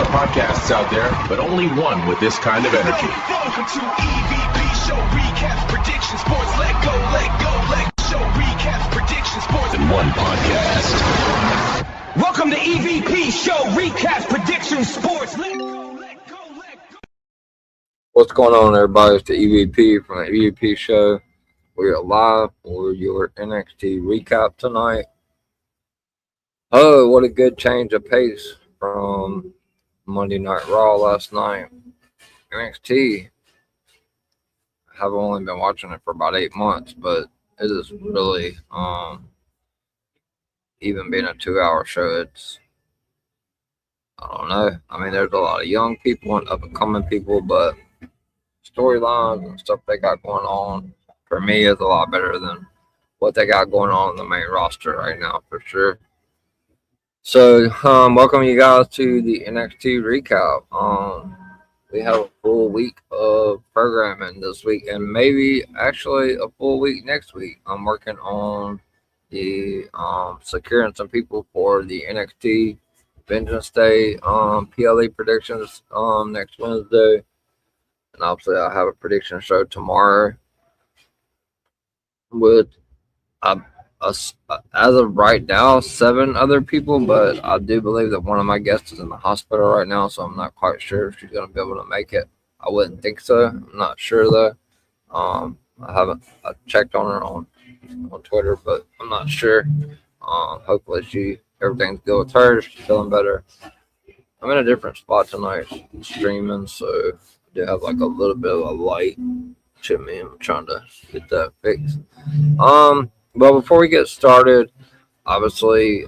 podcasts out there, but only one with this kind of energy. Welcome to EVP Show Recaps, Predictions, Sports. Let go, show recaps, predictions, sports. In one podcast. Welcome to EVP Show Recaps, Predictions, Sports. Let go. What's going on, everybody? It's the EVP from the EVP Show. We are live for your NXT recap tonight. Oh, what a good change of pace from Monday Night Raw last night. NXT, I have only been watching it for about 8 months, but it is really, even being a 2-hour show, I don't know. I mean, there's a lot of young people and up-and-coming people, but storylines and stuff they got going on, for me, is a lot better than what they got going on in the main roster right now, for sure. So, welcome you guys to the NXT recap. We have a full week of programming this week, and maybe actually a full week next week. I'm working on the securing some people for the NXT Vengeance Day PLE predictions next Wednesday. And obviously, I have a prediction show tomorrow with, as of right now, 7 other people. But I do believe that one of my guests is in the hospital right now, so I'm not quite sure if she's going to be able to make it. I wouldn't think so. I'm not sure, though. I checked on her on Twitter, but I'm not sure. Hopefully, everything's good with her. She's feeling better. I'm in a different spot tonight, streaming, so I do have like a little bit of a light chimney. I'm trying to get that fixed. But before we get started, obviously,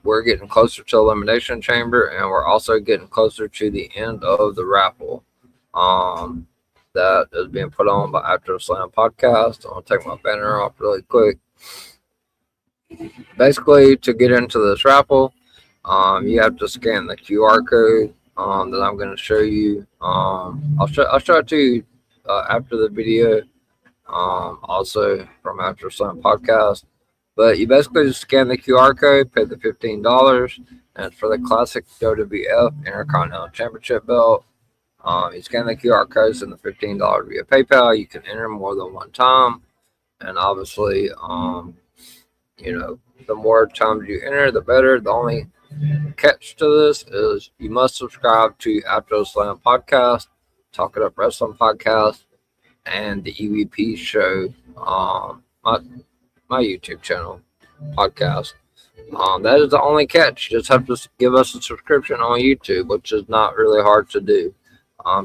we're getting closer to Elimination Chamber, and we're also getting closer to the end of the raffle that is being put on by After the Slam Podcast. I'm going to take my banner off really quick. Basically, to get into this raffle, you have to scan the QR code that I'm going to show you. I'll show it to you after the video, also from After Sun Podcast. But you just scan the QR code, pay the $15, and it's for the classic WWF Intercontinental Championship belt. You scan the QR code, send the $15 via PayPal. You can enter more than one time, and obviously, the more times you enter, the better. The only catch to this is you must subscribe to After the Slam Podcast, Talk It Up Wrestling Podcast, and the EVP Show, my YouTube channel podcast. That is the only catch. You just have to give us a subscription on YouTube, which is not really hard to do.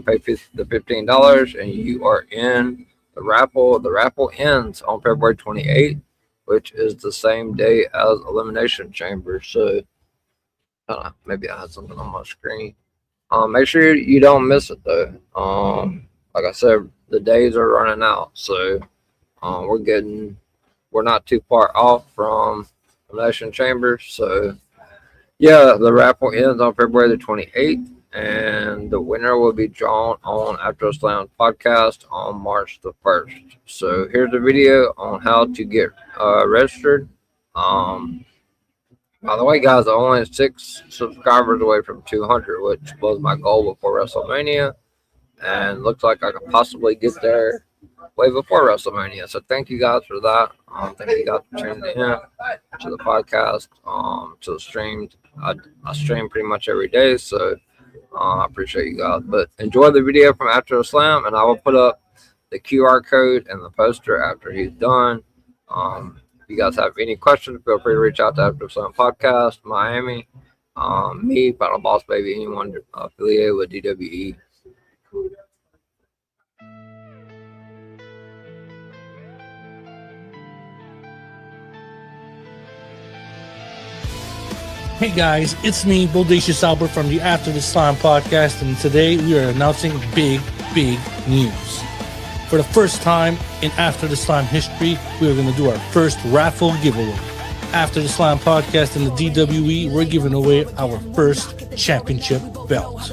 Pay the $15 and you are in the raffle. The raffle ends on February 28th, which is the same day as Elimination Chamber. So, maybe I had something on my screen. Make sure you don't miss it, though. Like I said, the days are running out, so we're not too far off from Elimination Chamber. So, yeah, the raffle ends on February the 28th, and the winner will be drawn on After the Slam Podcast on March the 1st. So, here's a video on how to get registered. By the way, guys, I'm only 6 subscribers away from 200, which was my goal before WrestleMania. And looks like I could possibly get there way before WrestleMania. So thank you guys for that. Thank you guys for tuning in to the podcast, to the streams. I stream pretty much every day, so I appreciate you guys. But enjoy the video from After the Slam, and I will put up the QR code and the poster after he's done. If you guys have any questions, feel free to reach out to After the Slam Podcast, Miami, me, Battle Boss Baby, anyone affiliated with DWE. Hey guys, it's me, Bodacious Albert from the After the Slam Podcast, and today we are announcing big news. For the first time in After the Slam history, we are going to do our first raffle giveaway. After the Slam Podcast and the DWE, we're giving away our first championship belt.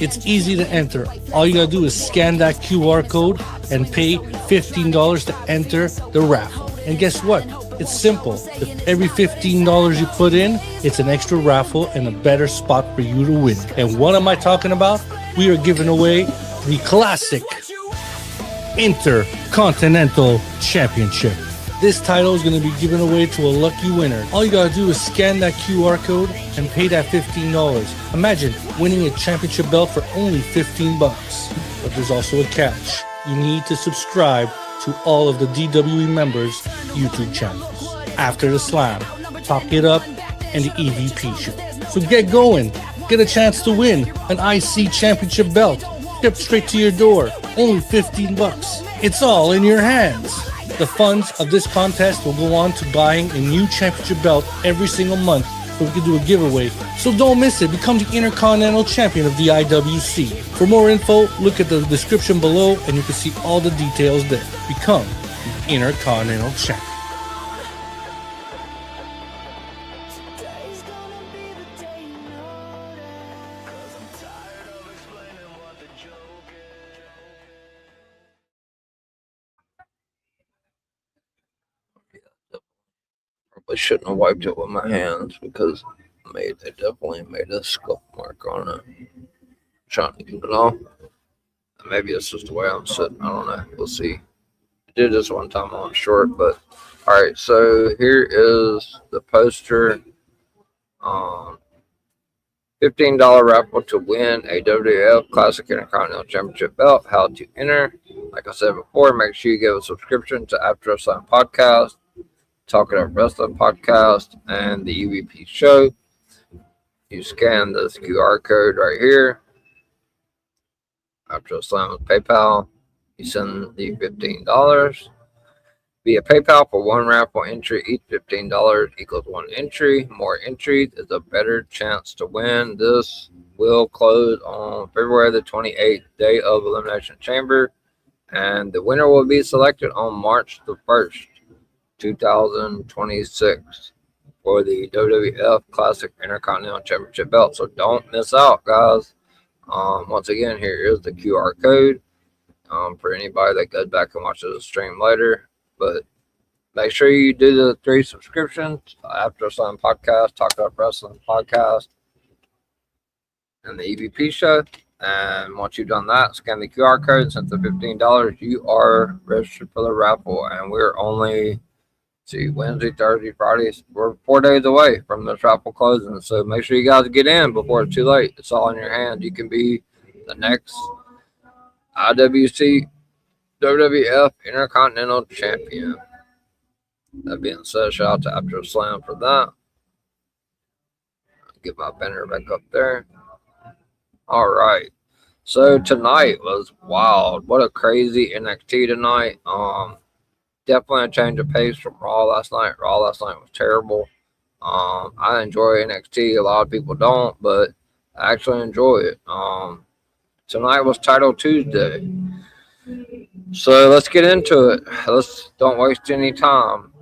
It's easy to enter. All you gotta do is scan that QR code and pay $15 to enter the raffle. And guess what? It's simple. If every $15 you put in, it's an extra raffle and a better spot for you to win. And what am I talking about? We are giving away the classic Intercontinental Championship. This title is going to be given away to a lucky winner. All you got to do is scan that QR code and pay that $15. Imagine winning a championship belt for only $15. But there's also a catch. You need to subscribe to all of the DWE members' YouTube channels. After the Slam, Talk It Up, and the EVP Show. So get going. Get a chance to win an IC championship belt shipped straight to your door. Only $15. It's all in your hands. The funds of this contest will go on to buying a new championship belt every single month so we can do a giveaway. So don't miss it. Become the Intercontinental Champion of the IWC. For more info, look at the description below and you can see all the details there. Become the Intercontinental Champion. I shouldn't have wiped it with my hands because they definitely made a scuff mark on it. Trying to get it off. Maybe it's just the way I'm sitting. I don't know. We'll see. I did this one time on short, but alright, so here is the poster. $15 raffle to win a WWF Classic Intercontinental Championship belt. How to enter. Like I said before, make sure you give a subscription to After a Slam Podcast, Talk It Up Wrestling Podcast, and the EVP Show. You scan this QR code right here. After a Slam with PayPal, you send the $15 via PayPal for one raffle entry. Each $15 equals one entry. More entries is a better chance to win. This will close on February the 28th, day of Elimination Chamber, and the winner will be selected on March the 1st. 2026 for the WWF Classic Intercontinental Championship belt. So don't miss out, guys. Once again, here is the QR code for anybody that goes back and watches the stream later. But make sure you do the 3 subscriptions: After Slam Podcast, Talk About Wrestling Podcast, and the EVP Show. And once you've done that, scan the QR code and send the $15. You are registered for the raffle, and we're only Wednesday, Thursday, Fridays. We're 4 days away from the raffle closing, so make sure you guys get in before it's too late. It's all in your hand. You can be the next IWC WWF Intercontinental Champion. That being said, shout out to After Slam for that. I'll get my banner back up there. All right. So tonight was wild. What a crazy NXT tonight. Definitely a change of pace from Raw last night. Raw last night was terrible. I enjoy NXT. A lot of people don't, but I actually enjoy it. Tonight was Title Tuesday. So let's get into it. Let's don't waste any time.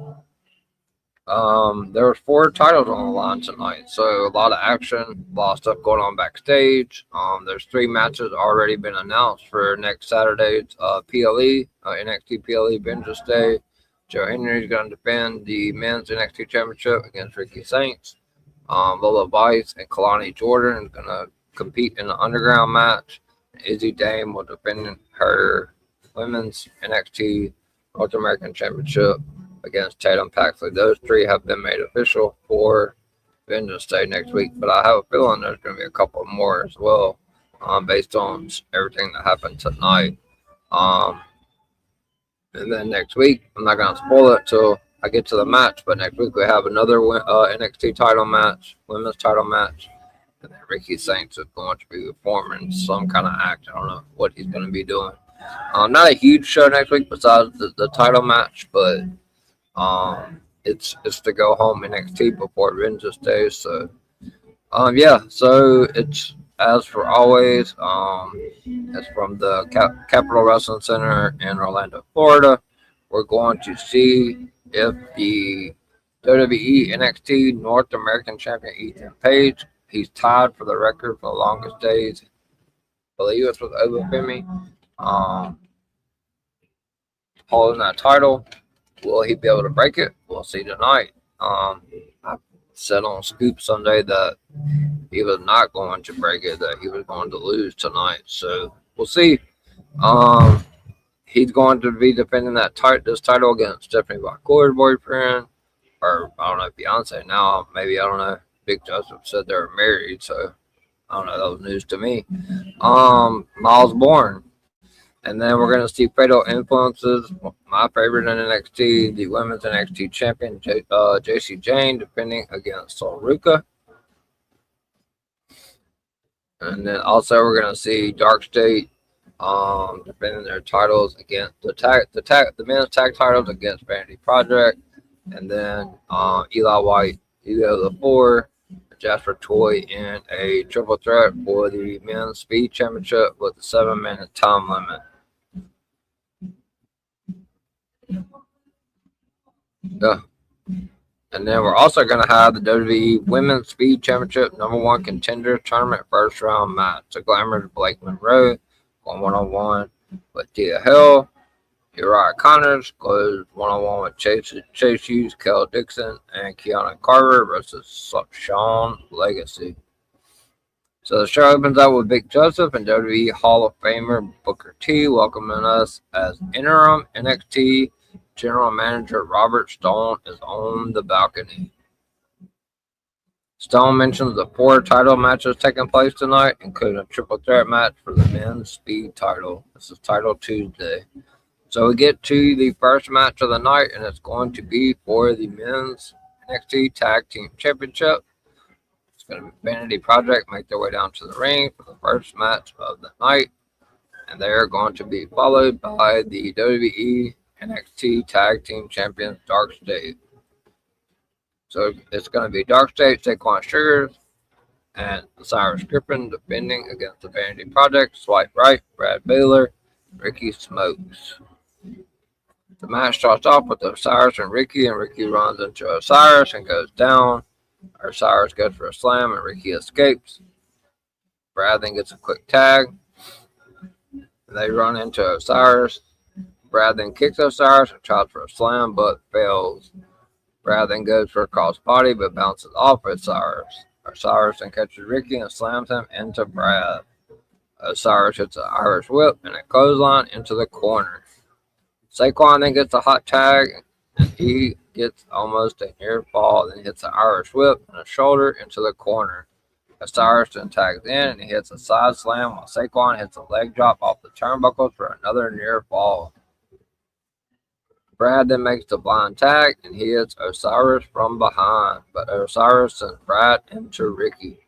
There were 4 titles on the line tonight, so a lot of action, a lot of stuff going on backstage. There's 3 matches already been announced for next Saturday's PLE, NXT PLE Vengeance Day. Joe Henry is going to defend the men's NXT Championship against Ricky Saints. Lola Vice and Kalani Jordan is going to compete in the Underground match. Izzy Dame will defend her women's NXT North American Championship against Tatum Paxley. Those 3 have been made official for Vengeance Day next week, but I have a feeling there's going to be a couple more as well, based on everything that happened tonight. And then next week, I'm not going to spoil it till I get to the match, but next week we have another NXT title match, women's title match, and then Ricky Saints is going to be performing some kind of act. I don't know what he's going to be doing. Not a huge show next week besides the title match, but it's to go home NXT before Vengeance Day. So yeah, so it's as for always. It's from the Capitol Wrestling Center in Orlando, Florida. We're going to see if the WWE NXT North American Champion Ethan Page, he's tied for the record for the longest days. I believe it's with Obafemi, holding that title. Will he be able to break it? We'll see tonight. I said on Scoop Sunday that he was not going to break it, that he was going to lose tonight. So we'll see. He's going to be defending this title against Stephanie Vacour's boyfriend, or I don't know, Beyonce now. Maybe, I don't know. Big Joseph said they were married, so I don't know. That was news to me. Miles Bourne. And then we're going to see Fatal Influences, my favorite in NXT, the Women's NXT Champion, JC Jane, defending against Sol Ruka. And then also we're going to see Dark State defending their titles against the men's tag titles against Vanity Project. And then Eli White, Ego the Four, Jasper Toy in a triple threat for the men's speed championship with a 7-minute time limit. Yeah. And then we're also going to have the WWE Women's Speed Championship #1 Contender Tournament first round match. So Glamorous Blake Monroe going one-on-one with Tia Hill. Uriah Connors goes one-on-one with Chase Hughes, Kel Dixon, and Kiana Carver versus Sean Legacy. So the show opens up with Big Joseph and WWE Hall of Famer Booker T welcoming us as interim NXT General Manager Robert Stone is on the balcony. Stone mentions the 4 title matches taking place tonight, including a triple threat match for the men's speed title. This is Title Tuesday. So we get to the first match of the night, and it's going to be for the men's NXT Tag Team Championship. It's going to be Vanity Project make their way down to the ring for the first match of the night, and they're going to be followed by the WWE NXT Tag Team Champions Dark State. So it's going to be Dark State, Saquon Sugars, and Cyrus Griffin defending against the Vanity Project, Swipe Right, Brad Baylor, Ricky Smokes. The match starts off with Osiris and Ricky runs into Osiris and goes down. Osiris goes for a slam and Ricky escapes. Brad then gets a quick tag. They run into Osiris. Brad then kicks Osiris and tries for a slam but fails. Brad then goes for a crossbody but bounces off Osiris. Osiris then catches Ricky and slams him into Brad. Osiris hits an Irish whip and a clothesline into the corner. Saquon then gets a hot tag and he gets almost a near fall, then hits an Irish whip and a shoulder into the corner. Osiris then tags in and he hits a side slam while Saquon hits a leg drop off the turnbuckles for another near fall. Brad then makes the blind tag and he hits Osiris from behind, but Osiris sends Brad into Ricky.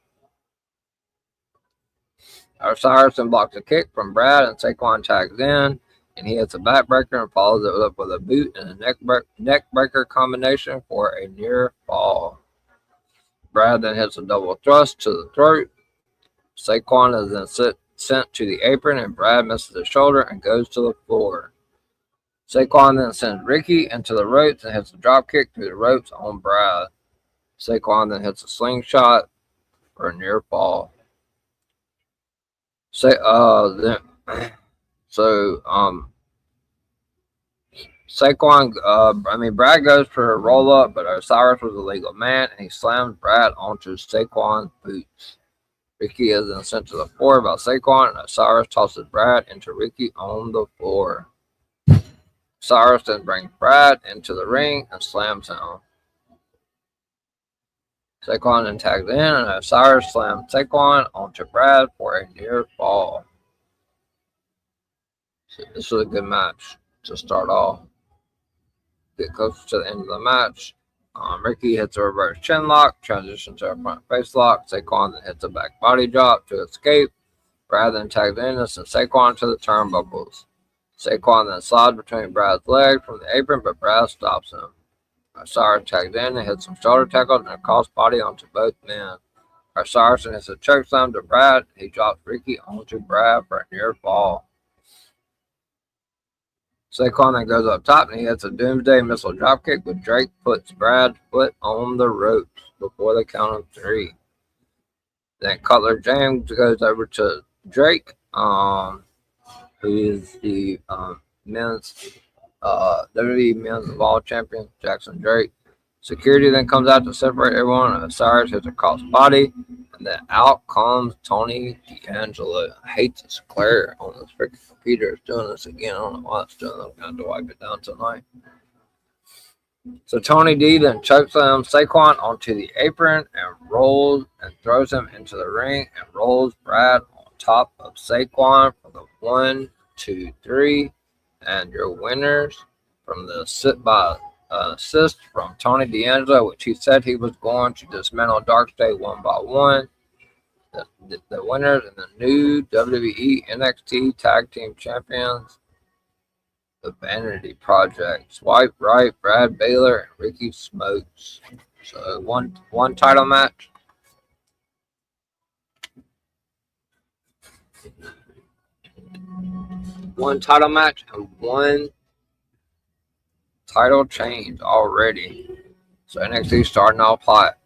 Osiris then blocks a kick from Brad and Saquon tags in and he hits a backbreaker and follows it up with a boot and a neckbreaker combination for a near fall. Brad then hits a double thrust to the throat. Saquon is then sent to the apron and Brad misses the shoulder and goes to the floor. Saquon then sends Ricky into the ropes and hits a dropkick through the ropes on Brad. Saquon then hits a slingshot for a near fall. Saquon, Brad goes for a roll up, but Osiris was a legal man and he slams Brad onto Saquon's boots. Ricky is then sent to the floor by Saquon and Osiris tosses Brad into Ricky on the floor. Osiris then brings Brad into the ring and slams him. Saquon then tags in and Osiris slams Saquon onto Brad for a near fall. So this was a good match to start off. Get closer to the end of the match. Ricky hits a reverse chin lock, transitions to a front face lock. Saquon then hits a back body drop to escape. Brad then tags in and sends Saquon to the turnbuckles. Saquon then slides between Brad's legs from the apron, but Brad stops him. Osiris tags in and hits some shoulder tackles and a crossbody onto both men. Osiris then hits a chokeslam to Brad. He drops Ricky onto Brad for a near fall. Saquon then goes up top and he hits a Doomsday Missile dropkick, but Drake puts Brad's foot on the ropes before the count of 3. Then Cutler James goes over to Drake, who is the men's WWE Men's Evolve Champion Jackson Drake. Security then comes out to separate everyone, and Osiris hits across body, and then out comes Tony D'Angelo. I hate this glare on this freaking computer. It's doing this again. I don't know why it's doing it. I'm going to have to wipe it down tonight. So Tony D then chokes Saquon onto the apron and rolls and throws him into the ring and rolls Brad on top of Saquon for the 1, 2, 3. And your winners from the assist from Tony D'Angelo, which he said he was going to dismantle Dark State one by one. The winners and the new WWE NXT Tag Team Champions, the Vanity Project, Swipe Right, Brad Baylor, and Ricky Smokes. So one title match. One title match and one title change already. So NXT starting off hot.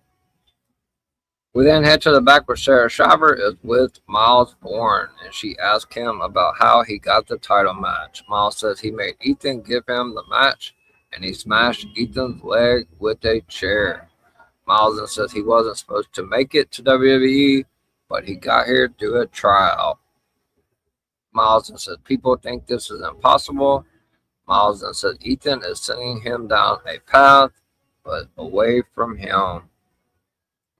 We then head to the back where Sarah Schreiber is with Miles Bourne, and she asks him about how he got the title match. Miles says he made Ethan give him the match, and he smashed Ethan's leg with a chair. Miles then says he wasn't supposed to make it to WWE, but he got here to do a tryout. Miles then says people think this is impossible. Miles then says Ethan is sending him down a path, but away from him.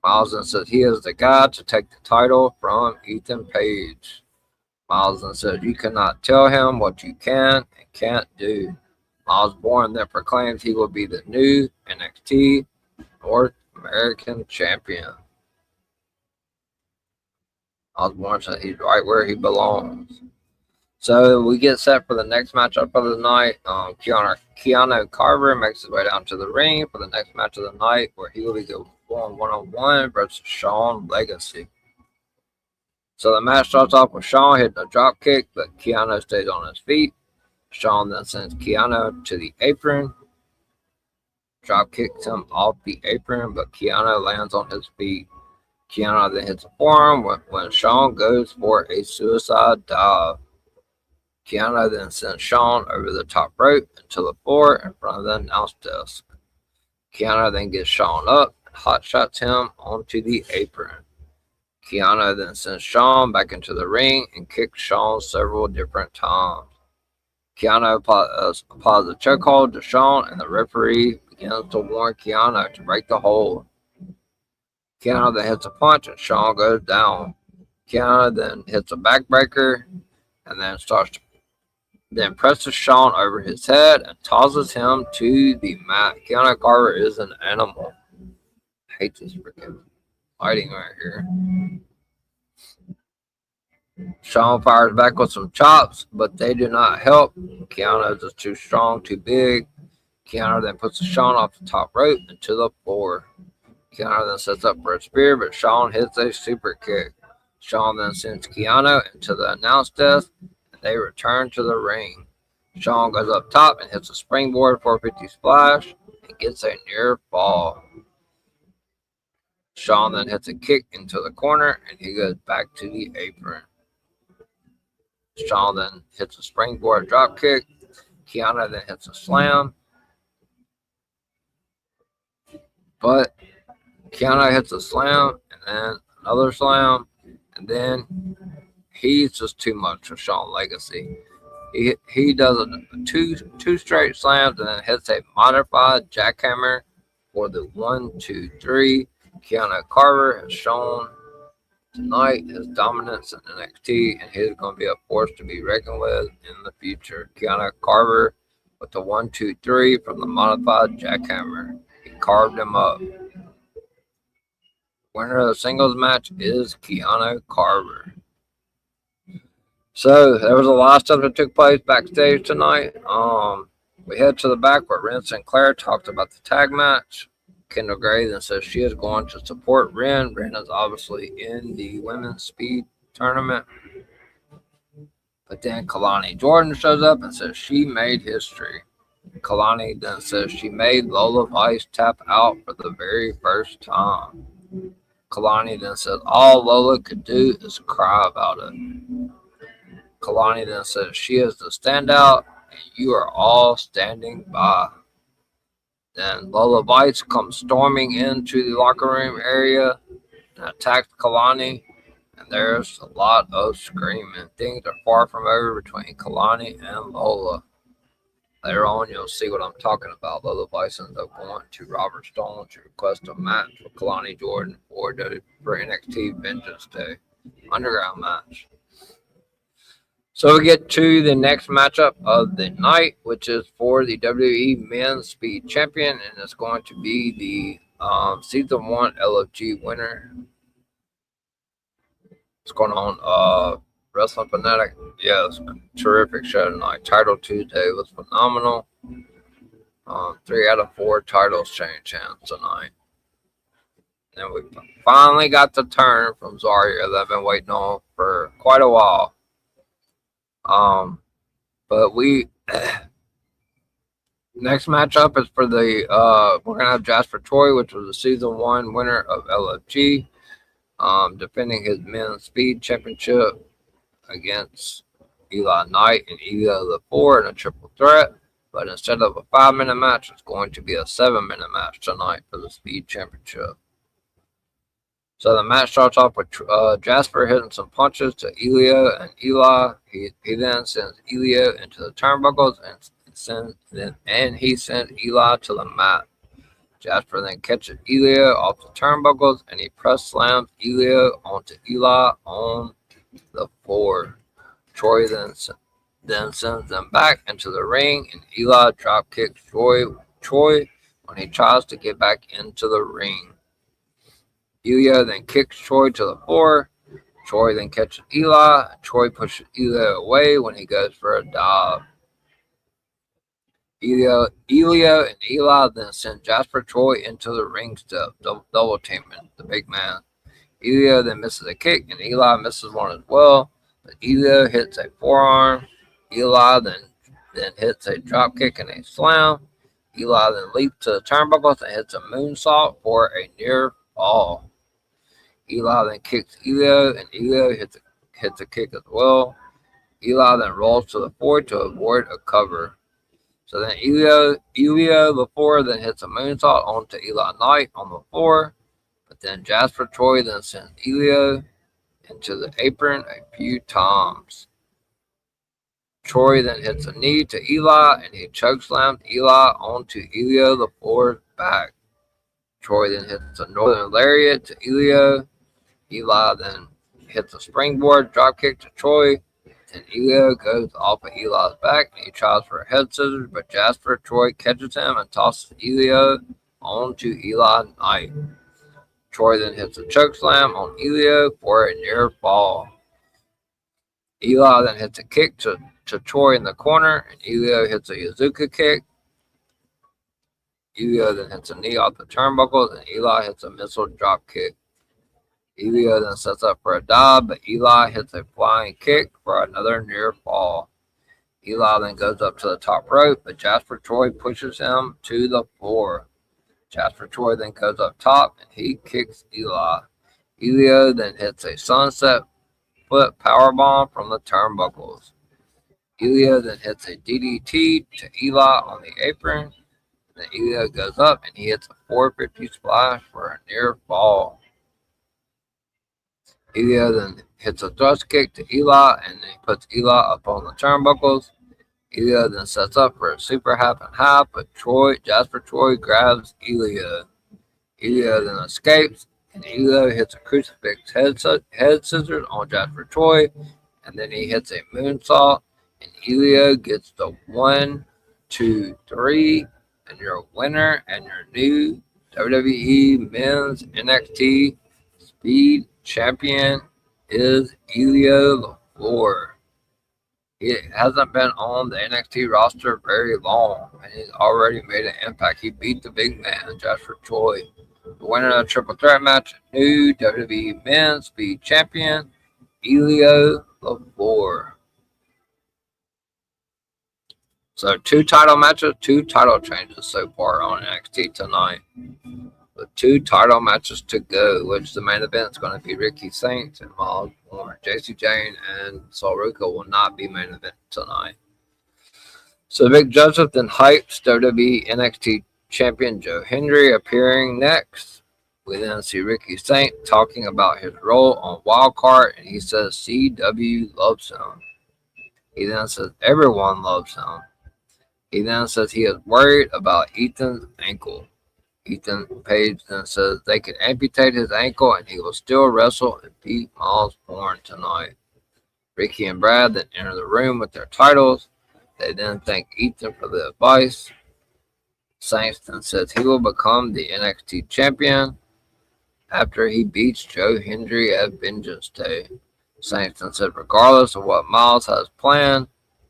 Miles then says he is the guy to take the title from Ethan Page. Miles then says you cannot tell him what you can and can't do. Miles Bourne then proclaims he will be the new NXT North American champion. Miles Bourne says he's right where he belongs. So we get set for the next matchup of the night. Keanu Carver makes his way down to the ring for the next match of the night, where he will be going one-on-one versus Sean Legacy. So the match starts off with Sean hitting a drop kick, but Keanu stays on his feet. Sean then sends Keanu to the apron. Drop kicks him off the apron, but Keanu lands on his feet. Keanu then hits a forearm when Sean goes for a suicide dive. Keanu then sends Sean over the top rope into the floor in front of the announce desk. Keanu then gets Sean up and hotshots him onto the apron. Keanu then sends Sean back into the ring and kicks Sean several different times. Keanu applies a chokehold to Sean, and the referee begins to warn Keanu to break the hold. Keanu then hits a punch and Sean goes down. Keanu then hits a backbreaker and then presses Sean over his head and tosses him to the mat. Keanu Carver is an animal. I hate this freaking lighting right here. Sean fires back with some chops, but they do not help. Keanu is just too strong, too big. Keanu then puts Sean off the top rope into the floor. Keanu then sets up for a spear, but Sean hits a super kick. Sean then sends Keanu into the announce desk. They return to the ring. Sean goes up top and hits a springboard 450 splash and gets a near fall. Sean then hits a kick into the corner and he goes back to the apron. Sean then hits a springboard drop kick. Keanu then hits a slam. But Keanu hits a slam and then another slam, and then he's just too much for Sean Legacy. He does two straight slams and then hits a modified jackhammer for the 1, 2, 3. Keanu Carver has shown tonight his dominance in NXT, and he's going to be a force to be reckoned with in the future. Keanu Carver with the 1, 2, 3 from the modified jackhammer. He carved him up. Winner of the singles match is Keanu Carver. So there was a lot of stuff that took place backstage tonight. We head to the back where Ren Sinclair talked about the tag match. Kendall Gray then says she is going to support Ren. Ren is obviously in the women's speed tournament. But then Kalani Jordan shows up and says she made history. Kalani then says she made Lola Vice tap out for the very first time. Kalani then says all Lola could do is cry about it. Kalani then says she is the standout You are all standing by. Then Lola Vice comes storming into the locker room area and attacks Kalani. And there's a lot of screaming. Things are far from over between Kalani and Lola. Later on, you'll see what I'm talking about. Lola Vice ends up going to Robert Stone to request a match with Kalani Jordan for NXT Vengeance Day Underground match. So we get to the next matchup of the night, which is for the WWE Men's Speed Champion, and it's going to be the Season 1 LFG winner. What's going on? Wrestling Fanatic. Yeah, it's a terrific show tonight. Title Tuesday was phenomenal. 3 out of 4 titles changed hands tonight. And we finally got the turn from Zarya that I've been waiting on for quite a while. But we next matchup is for the we're gonna have Jasper Troy, which was the Season 1 winner of LFG, defending his men's speed championship against Eli Knight and Ilya the 4 in a triple threat. But instead of a 5-minute match, it's going to be a 7-minute match tonight for the speed championship. So the match starts off with Jasper hitting some punches to Ilya and Eli. He then sends Ilya into the turnbuckles and he sends Eli to the mat. Jasper then catches Ilya off the turnbuckles and he press slams Ilya onto Eli on the floor. Troy then sends them back into the ring and Eli drop kicks Troy when he tries to get back into the ring. Ilya then kicks Troy to the floor. Troy then catches Eli. Troy pushes Ilya away when he goes for a dive. Ilya and Eli then send Jasper Troy into the ring step, double teaming the big man. Ilya then misses a kick and Eli misses one as well. But Ilya hits a forearm. Eli then hits a drop kick and a slam. Eli then leaps to the turnbuckles and hits a moonsault for a near fall. Eli then kicks Ilya, and Ilya hits a kick as well. Eli then rolls to the floor to avoid a cover. So then Ilya the 4 then hits a moonsault onto Eli Knight on the floor. But then Jasper Troy then sends Ilya into the apron a few times. Troy then hits a knee to Eli, and he chokeslams Eli onto Ilya the 4's back. Troy then hits a northern lariat to Ilya. Eli then hits a springboard dropkick to Troy. Then Ilya goes off of Eli's back and he tries for a head scissors, but Jasper Troy catches him and tosses Ilya onto Eli Knight. Troy then hits a chokeslam on Ilya for a near fall. Eli then hits a kick to Troy in the corner, and Ilya hits a Yazuka kick. Ilya then hits a knee off the turnbuckles, and Eli hits a missile drop kick. Ilya then sets up for a dive, but Eli hits a flying kick for another near fall. Eli then goes up to the top rope, but Jasper Troy pushes him to the floor. Jasper Troy then goes up top, and he kicks Eli. Ilya then hits a sunset flip powerbomb from the turnbuckles. Ilya then hits a DDT to Eli on the apron. Then Ilya goes up, and he hits a 450 splash for a near fall. Ilya then hits a thrust kick to Eli, and then he puts Eli up on the turnbuckles. Ilya then sets up for a super half and half, but Jasper Troy grabs Ilya. Ilya then escapes, and Ilya hits a crucifix head scissors on Jasper Troy, and then he hits a moonsault, and Ilya gets the 1, 2, 3, and your winner and your new WWE Men's NXT Speed Champion is Ilya the 4. He hasn't been on the NXT roster very long, and he's already made an impact. He beat the big man, Jasper Troy. The winner of the triple threat match, new WWE Men's Speed Champion, Ilya the 4. So 2 title matches, 2 title changes so far on NXT tonight. With 2 title matches to go, which the main event is going to be Ricky Saints and Miles Warren. JC Jane and Sol Ruka will not be main event tonight. So Big Joseph then hypes WWE NXT champion Joe Hendry appearing next. We then see Ricky Saint talking about his role on Wildcard, and he says CW loves him. He then says everyone loves him. He then says he is worried about Ethan's ankle. Ethan Page then says they could amputate his ankle and he will still wrestle and beat Miles Bourne tonight. Ricky and Brad then enter the room with their titles. They then thank Ethan for the advice. Saints then says he will become the NXT champion after he beats Joe Hendry at Vengeance Day. Saints then said regardless of what Miles has planned,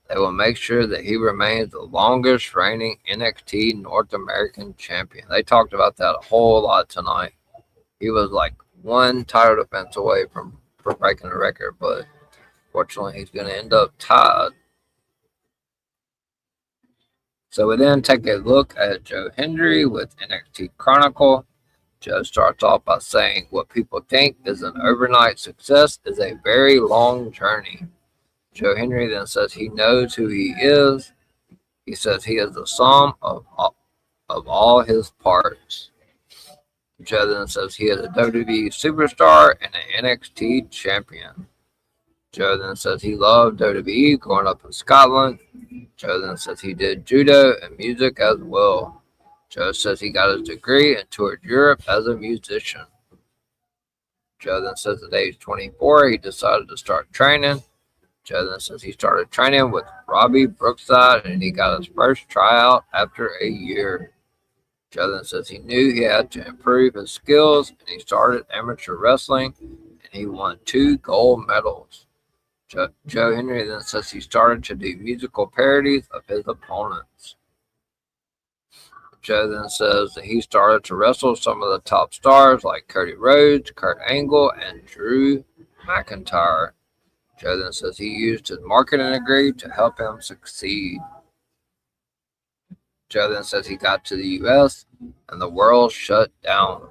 they will make sure that he remains the longest reigning NXT North American champion. They talked about that a whole lot tonight. He was like one title defense away from breaking the record, but fortunately he's going to end up tied. So we then take a look at Joe Hendry with NXT Chronicle. Joe starts off by saying what people think is an overnight success is a very long journey. Joe Hendry then says he knows who he is. He says he is the sum of all his parts. Joe then says he is a WWE superstar and an NXT champion. Joe then says he loved WWE growing up in Scotland. Joe then says he did judo and music as well. Joe says he got his degree and toured Europe as a musician. Joe then says at age 24 he decided to start training. Joe then says he started training with Robbie Brookside and he got his first tryout after a year. Joe then says he knew he had to improve his skills and he started amateur wrestling and he won 2 gold medals. Joe Hendry then says he started to do musical parodies of his opponents. Joe then says that he started to wrestle some of the top stars like Cody Rhodes, Kurt Angle, and Drew McIntyre. Joe then says he used his marketing degree to help him succeed. Joe then says he got to the U.S. and the world shut down.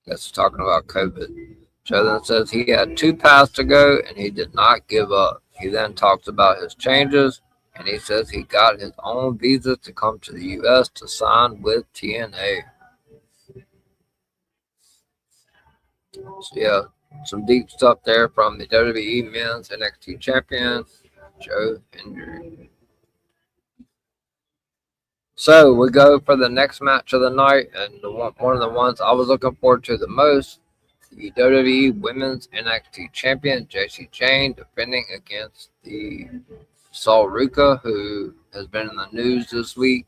That's talking about COVID. Joe then says he had 2 paths to go and he did not give up. He then talks about his changes and he says he got his own visa to come to the U.S. to sign with TNA. So yeah, some deep stuff there from the WWE Men's NXT Champion, Joe Hendry. So we go for the next match of the night, and one of the ones I was looking forward to the most, the WWE Women's NXT Champion, Jacy Jayne, defending against the Sol Ruca, who has been in the news this week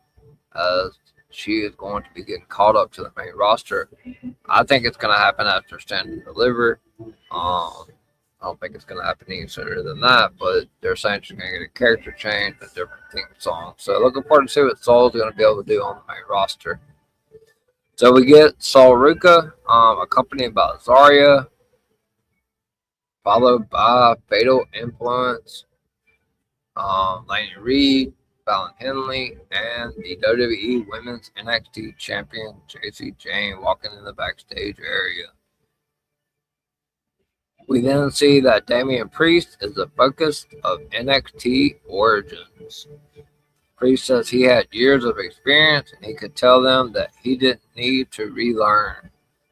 as she is going to be getting called up to the main roster. I think it's going to happen after Stand and Deliver. I don't think it's going to happen any sooner than that, but they're saying she's going to get a character change, a different theme song. So looking forward to see what Sol's going to be able to do on the main roster. So we get Sol Ruca, accompanied by Zarya, followed by Fatal Influence, Laney Reed, Fallon Henley, and the WWE Women's NXT Champion, Jacy Jayne, walking in the backstage area. We then see that Damian Priest is the focus of NXT Origins. Priest says he had years of experience and he could tell them that he didn't need to relearn.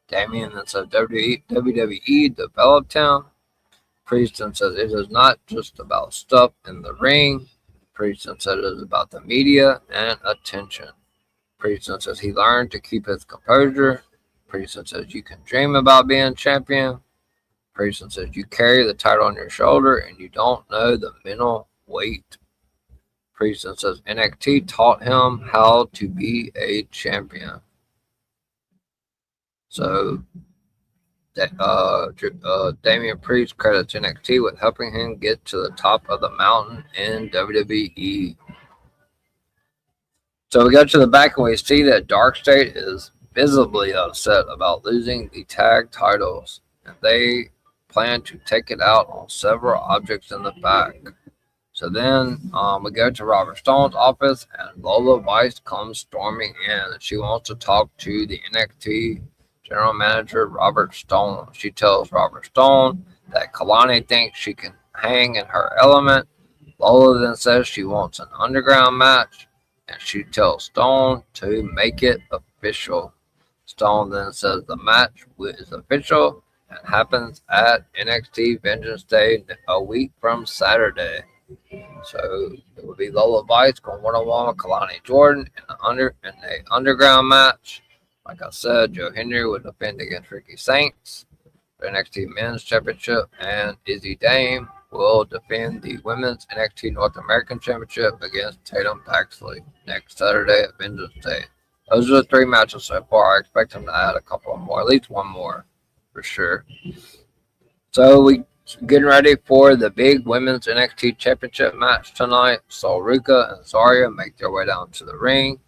Damian then says WWE developed him. Priest then says it is not just about stuff in the ring. Priest then says it is about the media and attention. Priest then says he learned to keep his composure. Priest then says you can dream about being champion. Priest then says you carry the title on your shoulder and you don't know the mental weight. Priest then says NXT taught him how to be a champion. So Damian Priest credits NXT with helping him get to the top of the mountain in WWE. So we go to the back and we see that Dark State is visibly upset about losing the tag titles, and they plan to take it out on several objects in the back. So then we go to Robert Stone's office, and Lola Weiss comes storming in, and she wants to talk to the NXT General Manager Robert Stone. She tells Robert Stone that Kalani thinks she can hang in her element Lola then says she wants an underground match, and she tells Stone to make it official. Stone then says the match is official and happens at NXT Vengeance Day a week from Saturday. So it would be Lola Vice going one-on-one with Kalani Jordan in a underground match. Like I said, Joe Henry would defend against Ricky Saints for NXT Men's Championship, and Izzy Dame will defend the Women's NXT North American Championship against Tatum Paxley next Saturday at Vengeance Day. Those are the 3 matches so far. I expect them to add a couple more, at least one more for sure. So we getting ready for the big Women's NXT Championship match tonight. Sol Ruca and Zarya make their way down to the ring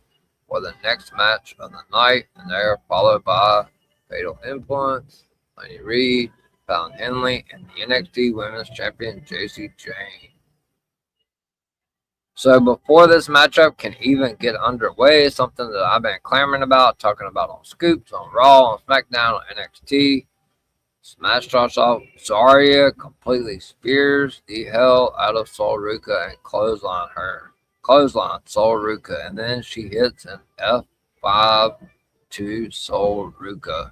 for the next match of the night, and they are followed by Fatal Influence, Lenny Reed, Fallon Henley, and the NXT Women's Champion Jacy Jayne. So before this matchup can even get underway, something that I've been clamoring about, talking about on Scoops, on Raw, on SmackDown, on NXT. Smash starts off. Zarya completely spears the hell out of Sol Ruca and clothesline Sol Ruca, and then she hits an F5 to Sol Ruca.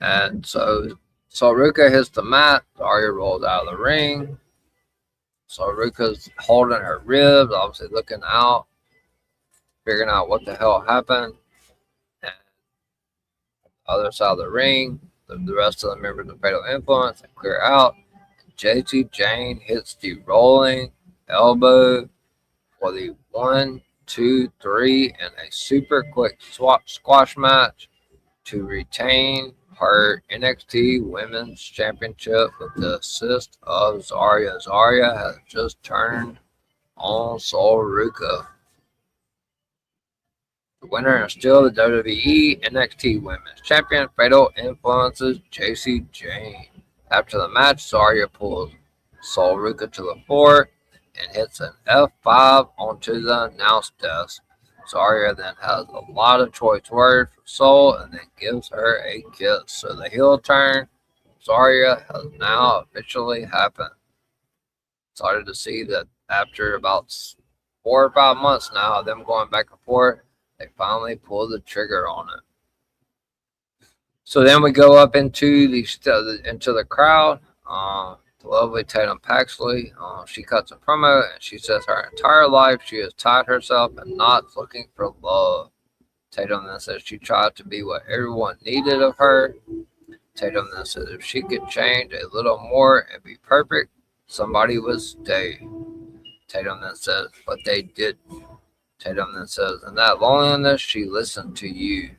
And so Sol Ruca hits the mat. Zarya rolls out of the ring. Sol Ruca's holding her ribs, obviously looking out, figuring out what the hell happened. And other side of the ring, the rest of the members of Fatal Influence clear out. Jacy Jayne hits the rolling elbow for the 1, 2, 3 and a super quick squash match to retain her NXT Women's Championship with the assist of Zarya. Zarya has just turned on Sol Ruca. The winner is still the WWE NXT Women's Champion, Fatal Influence's Jacy Jayne. After the match, Zarya pulls Sol Ruca to the floor and hits an F5 onto the announce desk. Zarya then has a lot of choice words for Sol and then gives her a kiss. So the heel turn, Zarya, has now officially happened. Started to see that after about 4 or 5 months now of them going back and forth, they finally pulled the trigger on it. So then we go up into the crowd. The lovely Tatum Paxley, she cuts a promo and she says her entire life she has tied herself and not looking for love. Tatum then says she tried to be what everyone needed of her. Tatum then says if she could change a little more and be perfect, somebody would stay. Tatum then says, but they didn't. Tatum then says, in that loneliness, she listened to you.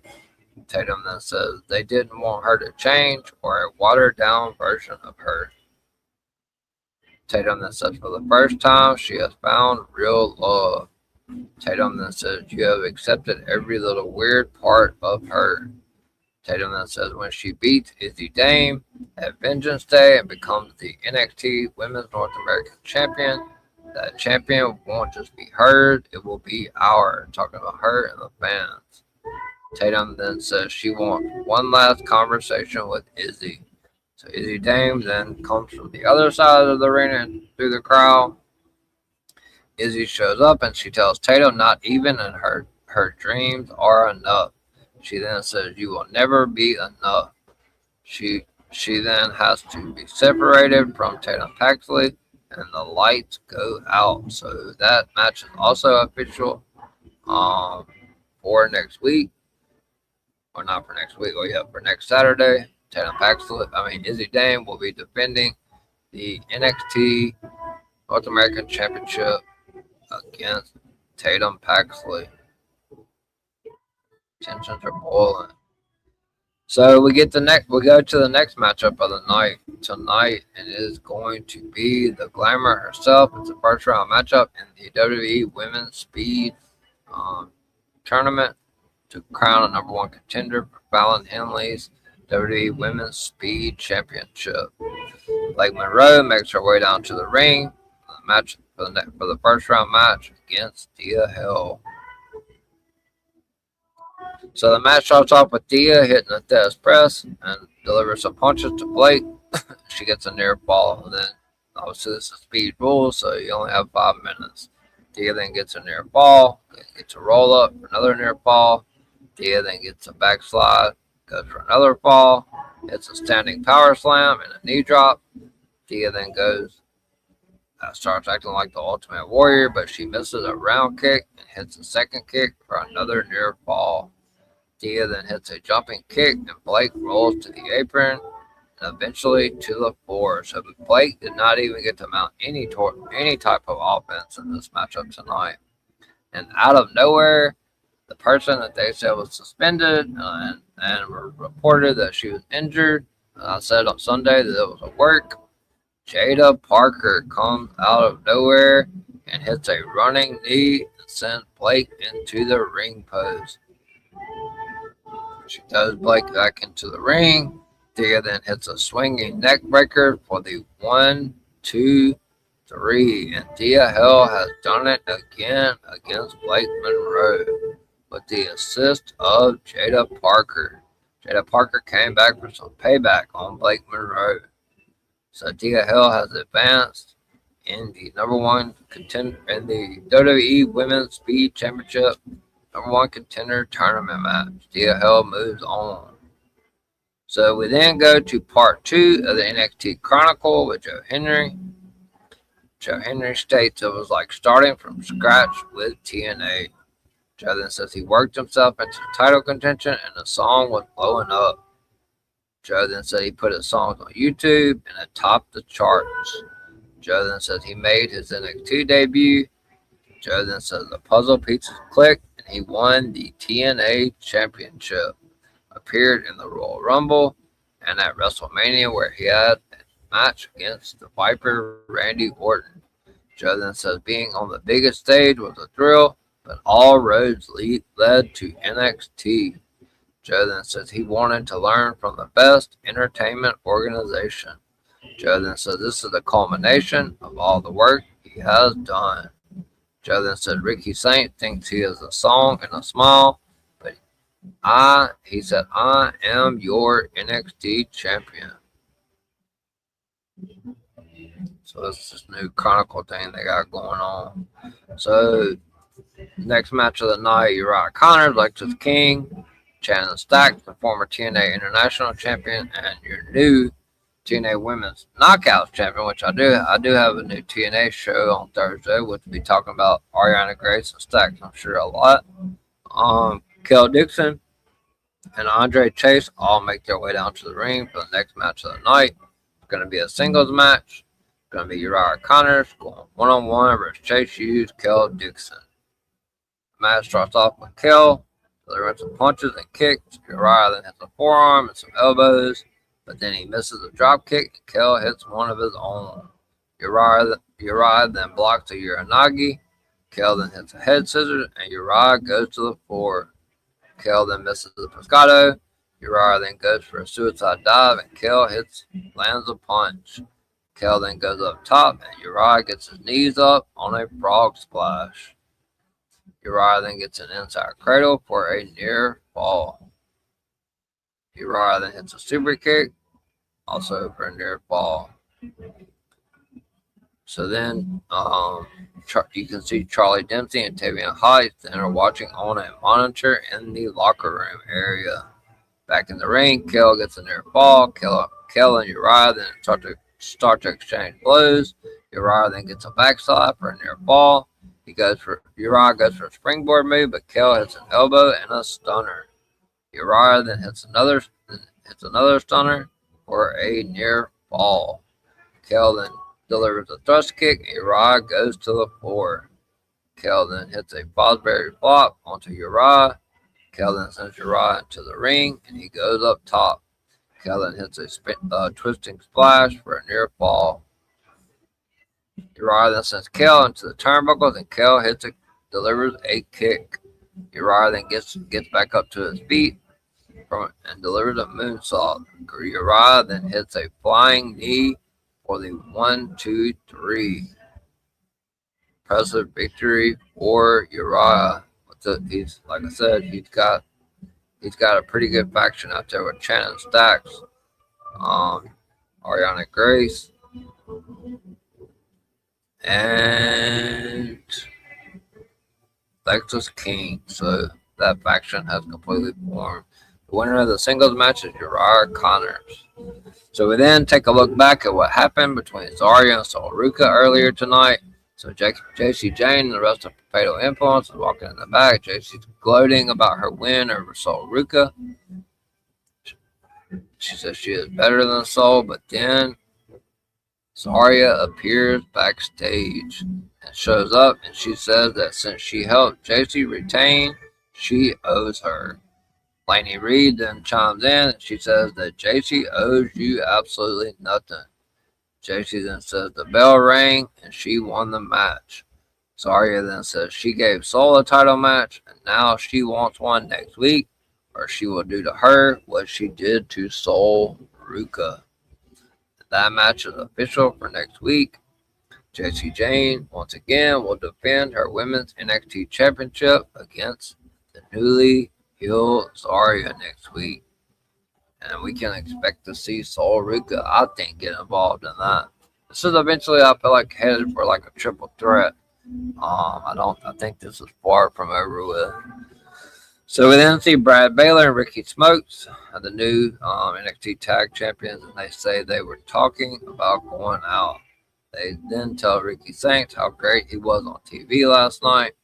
Tatum then says they didn't want her to change or a watered down version of her. Tatum then says for the first time she has found real love. Tatum then says you have accepted every little weird part of her. Tatum then says when she beats Izzy Dame at Vengeance Day and becomes the NXT Women's North American Champion, that champion won't just be hers, it will be ours. Talking about her and the fans. Tatum then says she wants one last conversation with Izzy. So Izzy Dame then comes from the other side of the ring and through the crowd. Izzy shows up and she tells Tatum not even in her dreams are enough. She then says you will never be enough. She then has to be separated from Tatum Paxley and the lights go out. So that match is also official for next week. Or not for next week, for next Saturday. Izzy Dame will be defending the NXT North American Championship against Tatum Paxley. Tensions are boiling. So we go to the next matchup of the night tonight, and it is going to be the Glamour herself. It's a first round matchup in the WWE Women's Speed Tournament to crown a number 1 contender for Fallon Henley's WWE Women's Speed Championship. Blake Monroe makes her way down to the ring for the match for the first round match against Dia Hill. So the match starts off with Dia hitting a death press and delivers some punches to Blake. She gets a near fall, and then obviously this is speed rules, so you only have 5 minutes. Dia then gets a near fall, gets a roll up for another near fall. Dia then gets a backslide, goes for another fall, hits a standing power slam and a knee drop. Dia then starts acting like the Ultimate Warrior, but she misses a round kick and hits a second kick for another near fall. Dia then hits a jumping kick and Blake rolls to the apron and eventually to the floor. So Blake did not even get to mount any type of offense in this matchup tonight. And out of nowhere, the person that they said was suspended and reported that she was injured. I said on Sunday that it was at work. Jada Parker comes out of nowhere and hits a running knee and sends Blake into the ring post. She throws Blake back into the ring. Dia then hits a swinging neck breaker for the 1, 2, 3. And Dia Hill has done it again against Blake Monroe with the assist of Jada Parker. Jada Parker came back for some payback on Blake Monroe. So Dia Hill has advanced in the number 1 contender in the WWE Women's Speed Championship number 1 contender tournament match. Dia Hill moves on. So we then go to part 2 of the NXT Chronicle with Joe Henry. Joe Henry states it was like starting from scratch with TNA. Joe then says he worked himself into title contention and the song was blowing up. Joe then said he put his songs on YouTube and it topped the charts. Joe then says he made his NXT debut. Joe then says the puzzle pieces clicked and he won the TNA Championship. Appeared in the Royal Rumble and at WrestleMania where he had a match against the Viper Randy Orton. Joe then says being on the biggest stage was a thrill, but all roads led to NXT. Joe then says he wanted to learn from the best entertainment organization. Joe then says this is the culmination of all the work he has done. Joe then said Ricky Saint thinks he is a song and a smile, but he said, I am your NXT champion. So it's this new Chronicle thing they got going on. So next match of the night, Uriah Connors, Lexus King, Shannon Stacks, the former TNA International Champion, and your new TNA Women's Knockouts Champion, which I do have a new TNA show on Thursday, which will be talking about Ariana Grace and Stacks, I'm sure a lot. Kel Dixon and Andre Chase all make their way down to the ring for the next match of the night. It's going to be a singles match. It's going to be Uriah Connors going one-on-one versus Chase Hughes, Kel Dixon. The match starts off with Kel delivering some punches and kicks. Uriah then hits a forearm and some elbows, but then he misses a drop kick and Kel hits one of his own. Uriah then blocks a Uranagi. Kel then hits a head scissors and Uriah goes to the floor. Kel then misses the Pescado. Uriah then goes for a suicide dive and Kel lands a punch. Kel then goes up top and Uriah gets his knees up on a frog splash. Uriah then gets an inside cradle for a near fall. Uriah then hits a super kick, also for a near fall. So then you can see Charlie Dempsey and Tavian Heights then are watching on a monitor in the locker room area. Back in the ring, Kel gets a near fall. Kel and Uriah then start to exchange blows. Uriah then gets a backslide for a near fall. Uriah goes for a springboard move, but Kel hits an elbow and a stunner. Uriah then hits another stunner for a near fall. Kel then delivers a thrust kick, and Uriah goes to the floor. Kel then hits a Fosbury flop onto Uriah. Kel then sends Uriah into the ring, and he goes up top. Kel then hits a twisting splash for a near fall. Uriah then sends Kel into the turnbuckles, and Kel delivers a kick. Uriah then gets back up to his feet and delivers a moonsault. Uriah then hits a flying knee for the 1, 2, 3. Impressive victory for Uriah. He's like I said, he's got a pretty good faction out there with Shannon Stacks, Ariana Grace, and Lexus King. So that faction has completely formed. The winner of the singles match is Uriah Connors. So we then take a look back at what happened between Zarya and Sol Ruka earlier tonight. So JC Jane and the rest of Fatal Influence is walking in the back. JC's gloating about her win over Sol Ruka. She says she is better than Sol, but then Zarya appears backstage and shows up, and she says that since she helped JC retain, she owes her. Lainey Reed then chimes in and she says that JC owes you absolutely nothing. JC then says the bell rang and she won the match. Zarya then says she gave Sol a title match and now she wants one next week, or she will do to her what she did to Sol Ruka. That match is official for next week. JC Jane once again will defend her women's NXT championship against the newly healed Zarya next week. And we can expect to see Sol Ruka, I think, get involved in that. This is eventually, I feel like, headed for like a triple threat. I think this is far from over with. So we then see Brad Baylor and Ricky Smokes, the new NXT tag champions, and they say they were talking about going out. They then tell Ricky Saints how great he was on TV last night.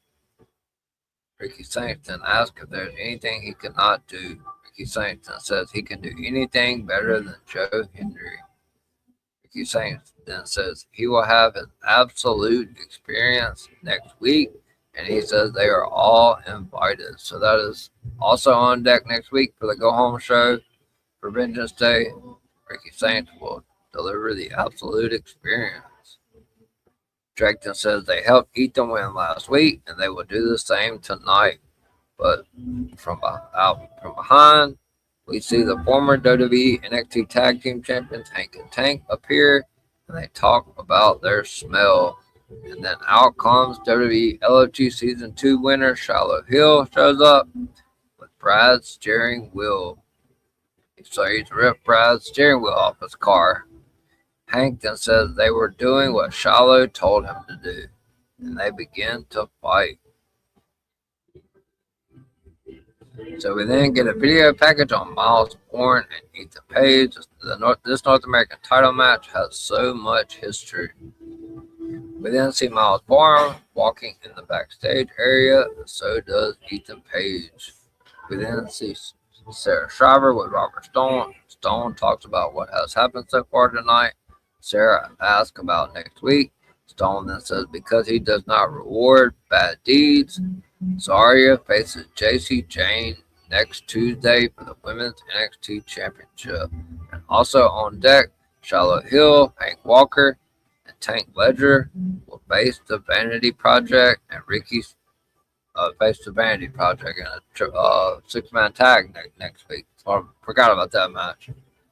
Ricky Saints then asks if there's anything he cannot do. Ricky Saints then says he can do anything better than Joe Hendry. Ricky Saints then says he will have his absolute experience next week, and he says they are all invited. So that is also on deck next week for the Go Home show for Vengeance Day. Ricky Saints will deliver the absolute experience. Drake then says they helped Ethan win last week, and they will do the same tonight. But from behind, we see the former WWE NXT Tag Team Champions Hank and Tank appear, and they talk about their smell. And then out comes WWE LOT Season 2 winner Shiloh Hill shows up with Brad's steering wheel. So he's ripped Brad's steering wheel off his car. Hank then says they were doing what Shiloh told him to do, and they begin to fight. So we then get a video package on Miles Bourne and Ethan Page. This North American title match has so much history. We then see Miles Bourne walking in the backstage area, and so does Ethan Page. We then see Sarah Shriver with Robert Stone. Stone talks about what has happened so far tonight. Sarah asks about next week. Stone then says because he does not reward bad deeds, Zarya faces JC Jane next Tuesday for the Women's NXT Championship. And also on deck, Shiloh Hill, Hank Walker, and Tank Ledger will face the Vanity Project, and Ricky's face the Vanity Project in a six-man tag next week. So I forgot about that match.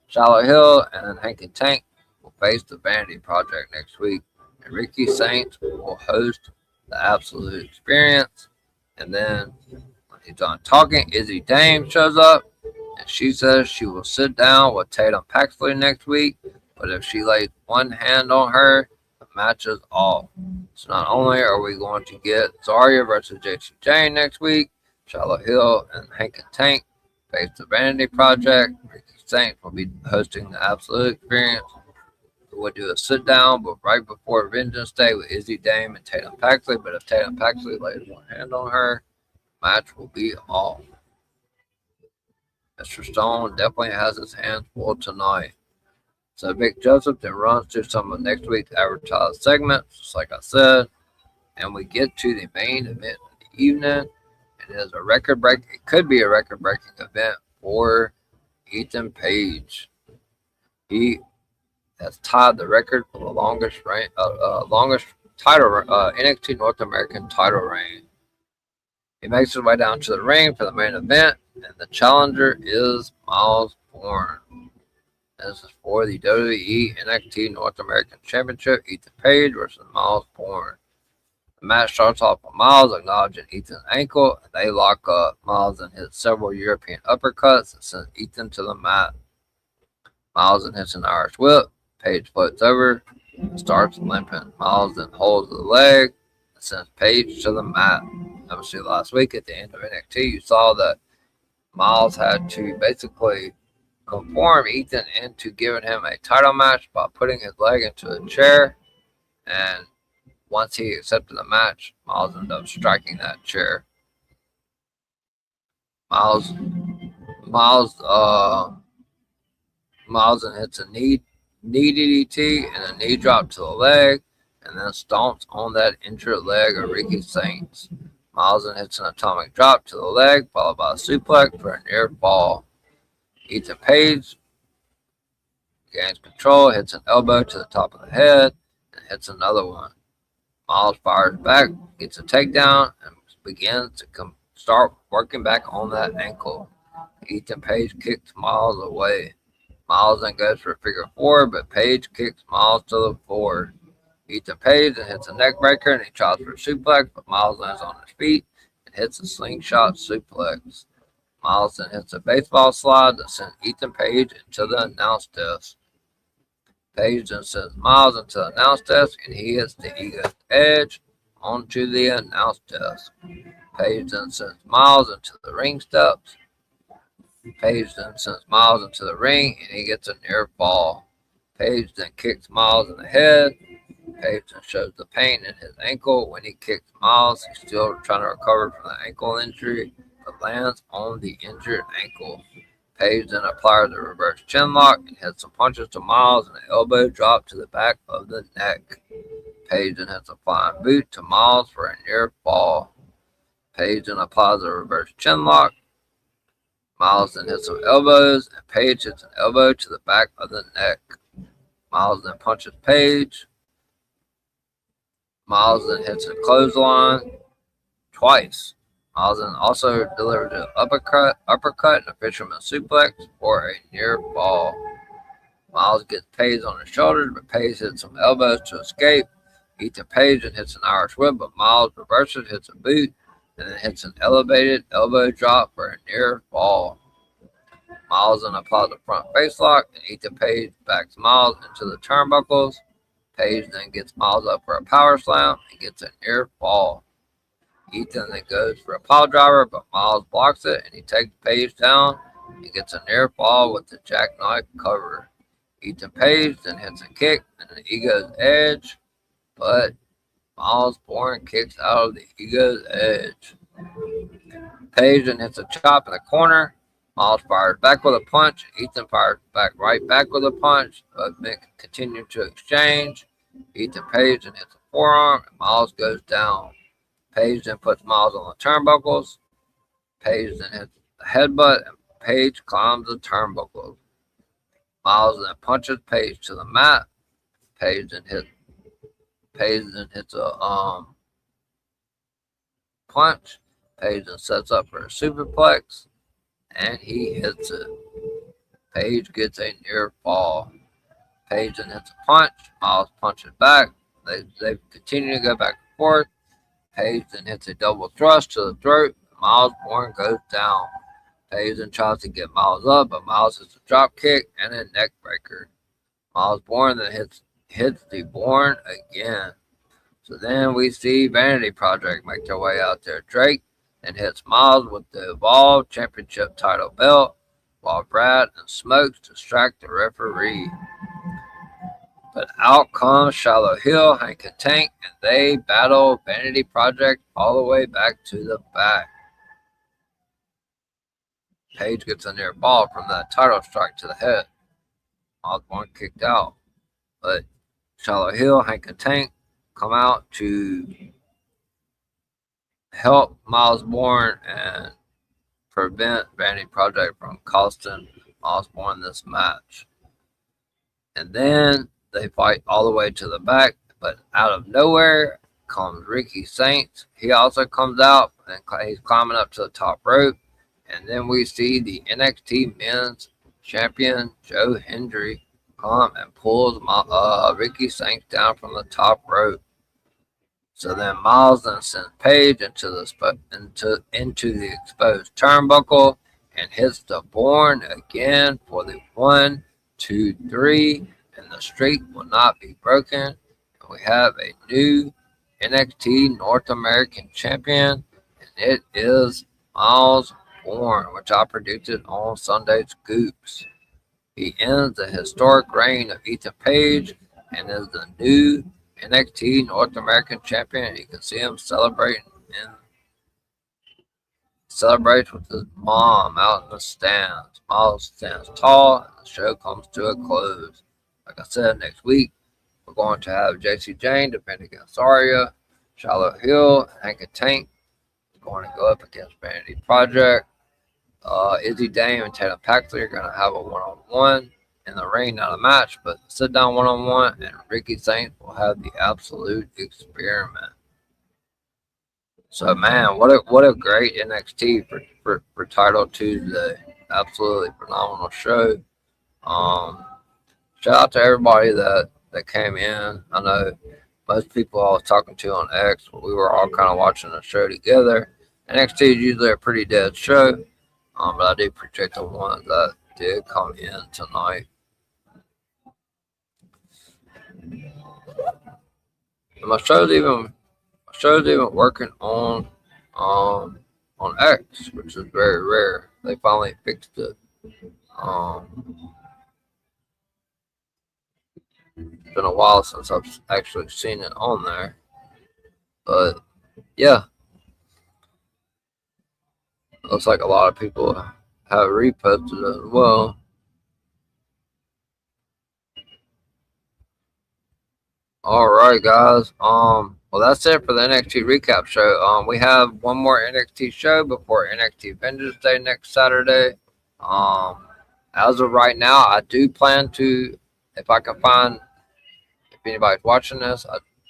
Shiloh Hill and Hank and Tank will face the Vanity Project next week, and Ricky Saints will host the Absolute Experience. And then when he's done talking, Izzy Dame shows up, and she says she will sit down with Tatum Paxley next week, but if she lays one hand on her, the match is off. So not only are we going to get Zarya versus JC Jane next week, Shiloh Hill and Hank and Tank face the Vanity Project. Ricky Saints will be hosting the Absolute Experience. We'll do a sit down, but right before Vengeance Day with Izzy Dame and Tatum Paxley. But if Tatum Paxley lays one hand on her, the match will be off. Mr. Stone definitely has his hands full tonight. So Vic Joseph then runs through some of next week's advertised segments, just like I said, and we get to the main event of the evening. And it is a record break. It could be a record-breaking event for Ethan Page. He has tied the record for the longest title, NXT North American title reign. He makes his way down to the ring for the main event, and the challenger is Miles Bourne. This is for the WWE NXT North American Championship, Ethan Page versus Miles Bourne. The match starts off with Miles acknowledging Ethan's ankle, and they lock up. Miles and hits several European uppercuts and sends Ethan to the mat. Miles and hits an Irish whip. Page floats over starts limping. Miles then holds the leg and sends Paige to the mat. Obviously, last week at the end of NXT, you saw that Miles had to basically conform Ethan into giving him a title match by putting his leg into a chair. And once he accepted the match, Miles ended up striking that chair. Miles then hits a knee DDT and a knee drop to the leg, and then stomps on that injured leg of Ricky Saints. Miles then hits an atomic drop to the leg, followed by a suplex for a near fall. Ethan Page gains control, hits an elbow to the top of the head, and hits another one. Miles fires back, gets a takedown, and begins to start working back on that ankle. Ethan Page kicks Miles away. Miles then goes for a figure four, but Page kicks Miles to the floor. Ethan Page then hits a neck breaker and he tries for a suplex, but Miles lands on his feet and hits a slingshot suplex. Miles then hits a baseball slide that sends Ethan Page into the announce desk. Page then sends Miles into the announce desk and he hits the Ego's Edge onto the announce desk. Page then sends Miles into the ring steps. Page then sends Miles into the ring and he gets a near fall. Page then kicks Miles in the head. Page then shows the pain in his ankle. When he kicks Miles, he's still trying to recover from the ankle injury, but lands on the injured ankle. Page then applies a reverse chin lock and hits some punches to Miles and an elbow drop to the back of the neck. Page then hits a flying boot to Miles for a near fall. Page then applies a reverse chin lock. Miles then hits some elbows, and Page hits an elbow to the back of the neck. Miles then punches Page. Miles then hits a clothesline twice. Miles then also delivers an uppercut, and a fisherman suplex for a near fall. Miles gets Page on his shoulders, but Page hits some elbows to escape. Ethan Page then hits an Irish whip, but Miles reverses, hits a boot, and then hits an elevated elbow drop for a near fall. Miles then applies a front face lock, and Ethan Page backs Miles into the turnbuckles. Page then gets Miles up for a power slam and gets a near fall. Ethan then goes for a pile driver, but Miles blocks it, and he takes Page down and gets a near fall with the jackknife cover. Ethan Page then hits a kick and an Ego's Edge, but Miles Bourne kicks out of the Ego's Edge. Page then hits a chop in the corner. Miles fires back with a punch. Ethan fires right back with a punch, but Mick continued to exchange. Ethan Page then hits a forearm, and Miles goes down. Page then puts Miles on the turnbuckles. Page then hits the headbutt, and Page climbs the turnbuckles. Miles then punches Page to the mat. Page then hits a punch. Page then sets up for a superplex, and he hits it. Page gets a near fall. Page then hits a punch. Miles punches back. They continue to go back and forth. Page then hits a double thrust to the throat. Miles Bourne goes down. Page then tries to get Miles up, but Miles hits a drop kick and a neck breaker. Miles Bourne then hits the Bourne again. So then we see Vanity Project make their way out there. Drake then hits Miles with the Evolve Championship title belt, while Brad and Smokes distract the referee. But out comes Shallow Hill, Hank and Tank, and they battle Vanity Project all the way back to the back. Page gets a near fall from that title strike to the head. Miles Bourne kicked out, but Shallow Hill, Hank and Tank come out to help Miles Bourne and prevent Vanity Project from costing Miles Bourne this match. And then they fight all the way to the back, but out of nowhere comes Ricky Saints. He also comes out and he's climbing up to the top rope. And then we see the NXT Men's Champion Joe Hendry come and pulls Ricky Saints down from the top rope. So then Miles then sends Page into the exposed turnbuckle and hits the Bourne again for the 1, 2, 3, and and the streak will not be broken. And we have a new NXT North American champion, and it is Miles Bourne, which I predicted on Sunday's Scoops. He ends the historic reign of Ethan Page and is the new NXT North American champion. You can see him celebrates with his mom out in the stands. Miles stands tall, and the show comes to a close. Like I said, next week we're going to have JC Jane defending against Arya, Charlotte Hill, and Hank Tank is going to go up against Vanity Project. Izzy Dame and Tatum Paxley are going to have a one-on-one in the ring, not a match, but sit-down one-on-one, and Ricky Saints will have the absolute experiment. So, man, what a great NXT for Title Tuesday. Absolutely phenomenal show. Shout out to everybody that came in. I know most people I was talking to on X, we were all kind of watching the show together. NXT is usually a pretty dead show, but I do appreciate the ones that did come in tonight. And my show's even working on X, which is very rare. They finally fixed it. It's been a while since I've actually seen it on there, but yeah, looks like a lot of people have reposted it as well. All right, guys. Well, that's it for the NXT recap show. We have one more NXT show before NXT Vengeance Day next Saturday. As of right now, I do plan to, if I can find, if anybody's watching this,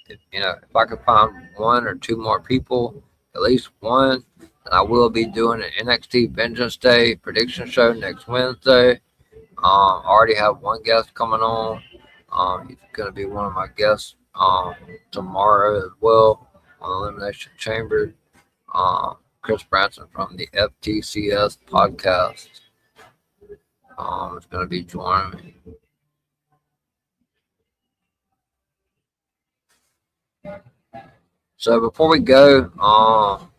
if I can find one or two more people, at least one, then I will be doing an NXT Vengeance Day prediction show next Wednesday. I already have one guest coming on. He's going to be one of my guests tomorrow as well on Elimination Chamber. Chris Branson from the FTCS podcast is going to be joining me. So before we go, I'm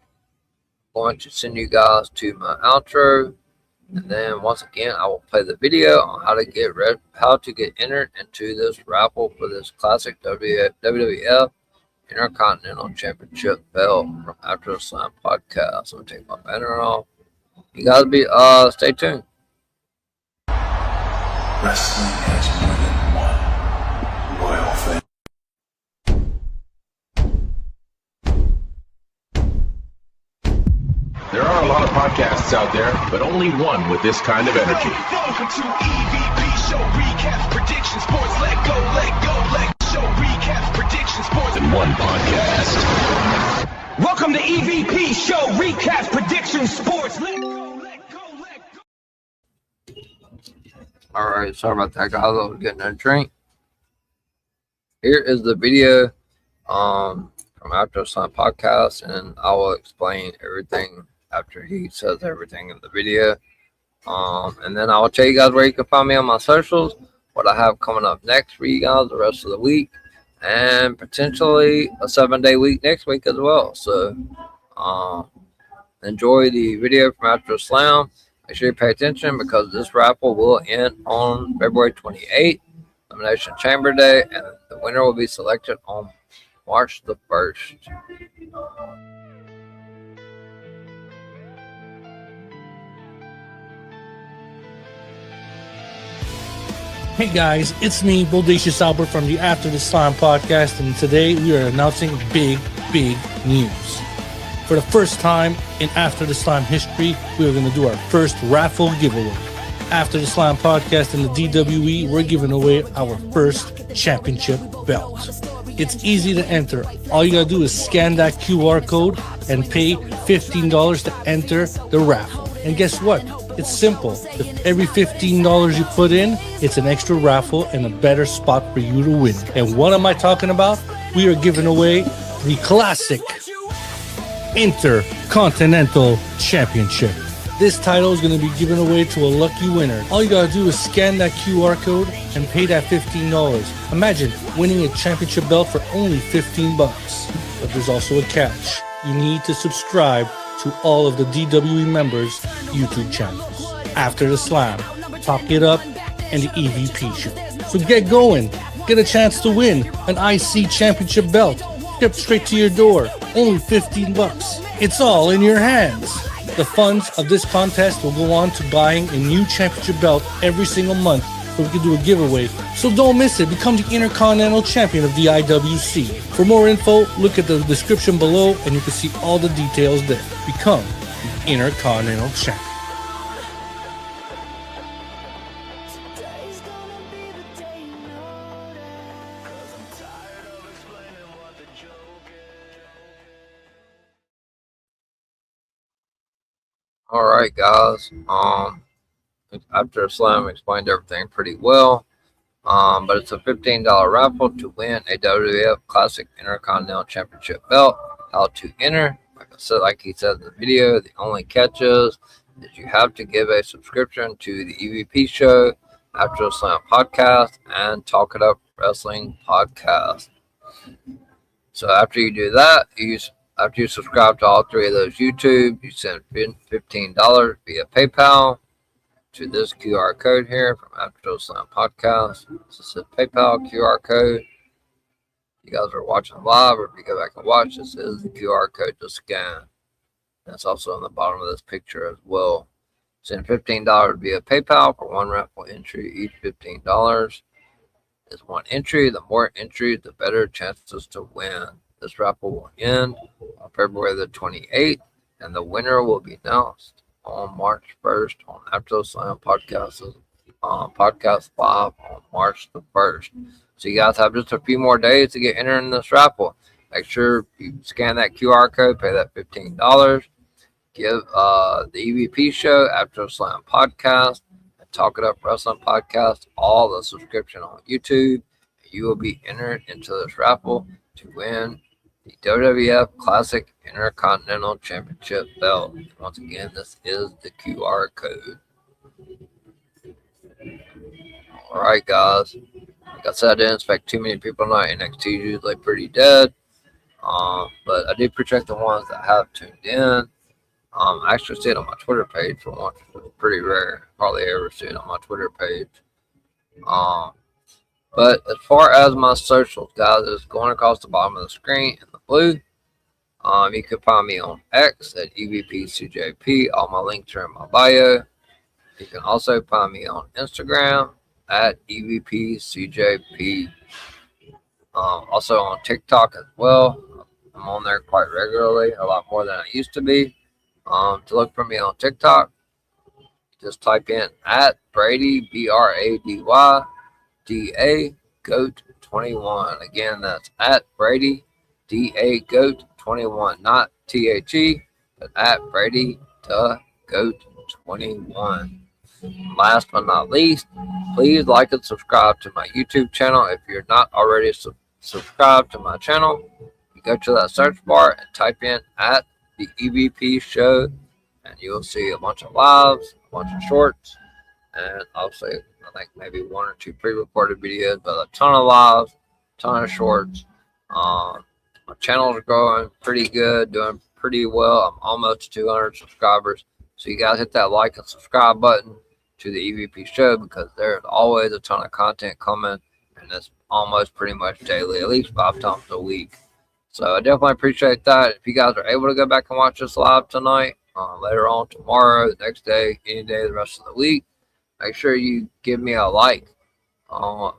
going to send you guys to my outro. And then once again, I will play the video on how to get entered into this raffle for this classic WWF Intercontinental Championship belt from After the Slam podcast. I'm gonna take my banner off. You guys stay tuned. Wrestling has more than one royal family. There are a lot of podcasts out there, but only one with this kind of energy. Welcome to EVP Show Recaps Prediction Sports. Let go, show recaps prediction sports In one podcast. Welcome to EVP Show Recaps Prediction Sports. Let go. All right, sorry about that, guys. I was getting a drink. Here is the video from After the Sun podcast, and I will explain everything after he says everything in the video. And then I will tell you guys where you can find me on my socials, what I have coming up next for you guys the rest of the week, and potentially a 7-day week next week as well. So enjoy the video from After the Slam. Make sure you pay attention because this raffle will end on February 28th, Elimination Chamber Day, and the winner will be selected on March the 1st. Hey guys, it's me, Bodacious Albert from the After the Slime podcast, and today we are announcing big news. For the first time in After the Slime history, we are going to do our first raffle giveaway. After the Slime podcast and the DWE, we're giving away our first championship belt. It's easy to enter. All you gotta do is scan that QR code and pay $15 to enter the raffle. And guess what? It's simple. If every $15 you put in, it's an extra raffle and a better spot for you to win. And what am I talking about? We are giving away the classic Intercontinental Championship. This title is going to be given away to a lucky winner. All you gotta do is scan that QR code and pay that $15. Imagine winning a championship belt for only $15. But there's also a catch. You need to subscribe to all of the DWE members' YouTube channels. After the Slam, Talk It Up, and the EVP Show. So get going. Get a chance to win an IC championship belt. Shipped straight to your door. Only $15. It's all in your hands. The funds of this contest will go on to buying a new championship belt every single month so we can do a giveaway. So don't miss it. Become the Intercontinental Champion of the IWC. For more info, look at the description below and you can see all the details there. Become the Intercontinental Champion. All right, guys. After the Slam, explained everything pretty well. But it's a $15 raffle to win a WWF Classic Intercontinental Championship belt. How to enter? Like he said in the video, the only catch is you have to give a subscription to the EVP Show, After the Slam podcast, and Talk It Up Wrestling podcast. So after you do that, after you subscribe to all three of those YouTube, you send $15 via PayPal to this QR code here from After the Slam Podcast. This is a PayPal QR code. You guys are watching live, or if you go back and watch, this is the QR code to scan. That's also on the bottom of this picture as well. Send $15 via PayPal for one raffle entry. Each $15 is one entry. The more entries, the better chances to win. This raffle will end on February the 28th, and the winner will be announced on March 1st on After the Slam podcast live on March the 1st. So you guys have just a few more days to get entered in this raffle. Make sure you scan that QR code, pay that $15, give the EVP Show, After the Slam podcast, and Talk It Up Wrestling podcast all the subscription on YouTube. You will be entered into this raffle to win the WWF Classic Intercontinental Championship belt. Once again, this is the QR code. Alright, guys. Like I said, I didn't expect too many people tonight. NXT is usually pretty dead. But I do appreciate the ones that have tuned in. I actually see it on my Twitter page for once. It's pretty rare. Hardly ever see it on my Twitter page. But as far as my socials, guys, it's going across the bottom of the screen in the blue. You can find me on X at EVPCJP. All my links are in my bio. You can also find me on Instagram at EVPCJP. Also on TikTok as well. I'm on there quite regularly, a lot more than I used to be. To look for me on TikTok, just type in at Brady, BRADY, Goat 21. Again, that's at Brady, Goat 21, not THE, but at Brady Goat 21. Last but not least, please like and subscribe to my YouTube channel. If you're not already subscribed to my channel, you go to that search bar and type in at the EVP Show, and you'll see a bunch of lives, a bunch of shorts, and obviously I think maybe one or two pre-recorded videos, but a ton of lives, ton of shorts. My channel is growing pretty good, doing pretty well. I'm almost 200 subscribers. So you guys hit that like and subscribe button to the EVP Show, because there's always a ton of content coming, and it's almost pretty much daily, at least 5 times a week. So I definitely appreciate that. If you guys are able to go back and watch this live tonight, later on tomorrow, the next day, any day the rest of the week, make sure you give me a like.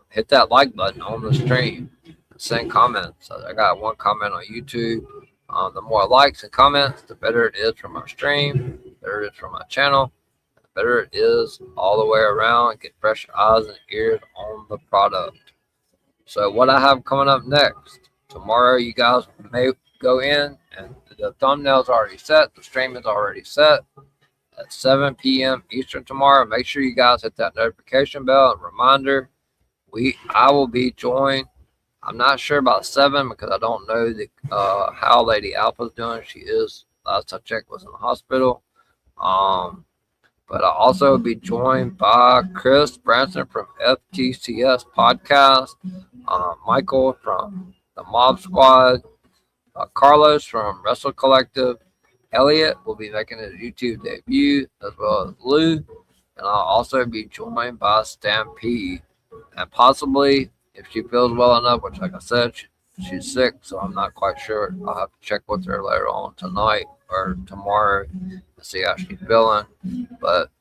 Hit that like button on the stream. Send comments. I got one comment on YouTube. The more likes and comments, the better it is for my stream, the better it is for my channel, the better it is all the way around. Get fresh eyes and ears on the product. So what I have coming up next, tomorrow you guys may go in, and the thumbnail's already set, the stream is already set at 7 p.m. Eastern tomorrow. Make sure you guys hit that notification bell and reminder. I will be joined. I'm not sure about 7 because I don't know how Lady Alpha's doing. She is, last I checked, was in the hospital. But I'll also be joined by Chris Branson from FTCS Podcast, Michael from the Mob Squad, Carlos from Wrestle Collective, Elliot will be making his YouTube debut, as well as Lou, and I'll also be joined by Stampede. And possibly, if she feels well enough, which, like I said, she's sick, so I'm not quite sure. I'll have to check with her later on tonight or tomorrow to see how she's feeling. But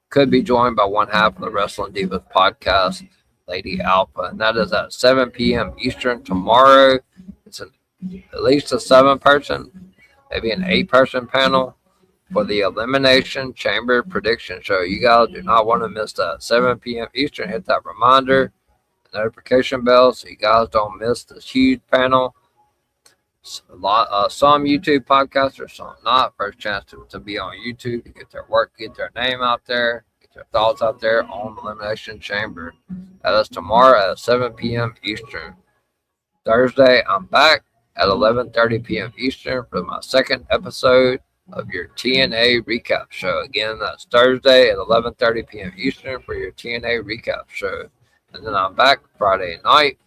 could be joined by one half of the Wrestling Divas podcast, Lady Alpha, and that is at 7 p.m. Eastern tomorrow. It's at least a 7-person, maybe an 8-person panel for the Elimination Chamber Prediction Show. You guys do not want to miss that. 7 p.m. Eastern. Hit that reminder, notification bell, so you guys don't miss this huge panel. Some YouTube podcasters, some not. First chance to be on YouTube, to get their work, get their name out there, get their thoughts out there on Elimination Chamber. That is tomorrow at 7 p.m. Eastern. Thursday, I'm back at 11:30 p.m. Eastern for my second episode of your TNA Recap Show. Again, that's Thursday at 11:30 p.m. Eastern for your TNA Recap Show. And then I'm back Friday night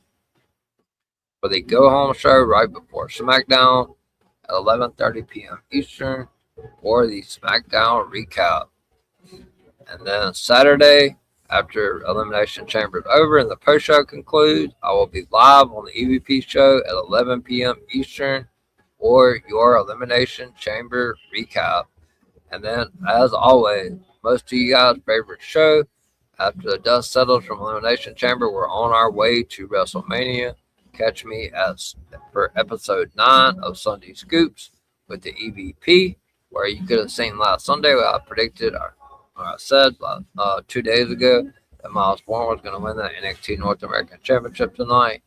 for the Go Home Show right before SmackDown at 11:30 p.m. Eastern for the SmackDown Recap. And then Saturday, after Elimination Chamber is over and the post show concludes, I will be live on the EVP show at 11 p.m. Eastern for your Elimination Chamber recap. And then, as always, most of you guys' favorite show, after the dust settles from Elimination Chamber, we're on our way to WrestleMania. Catch me for episode 9 of Sunday Scoops with the EVP, where you could have seen last Sunday where I predicted, I said 2 days ago that Miles Bourne was going to win the NXT North American Championship tonight.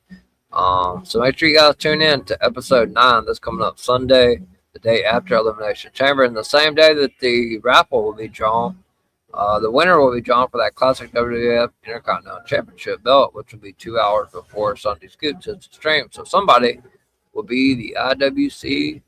So make sure you guys tune in to episode 9 that's coming up Sunday, the day after Elimination Chamber, and the same day that the raffle will be drawn. The winner will be drawn for that classic WWF Intercontinental Championship belt, which will be 2 hours before Sunday Scoops hits the stream. So somebody will be the IWC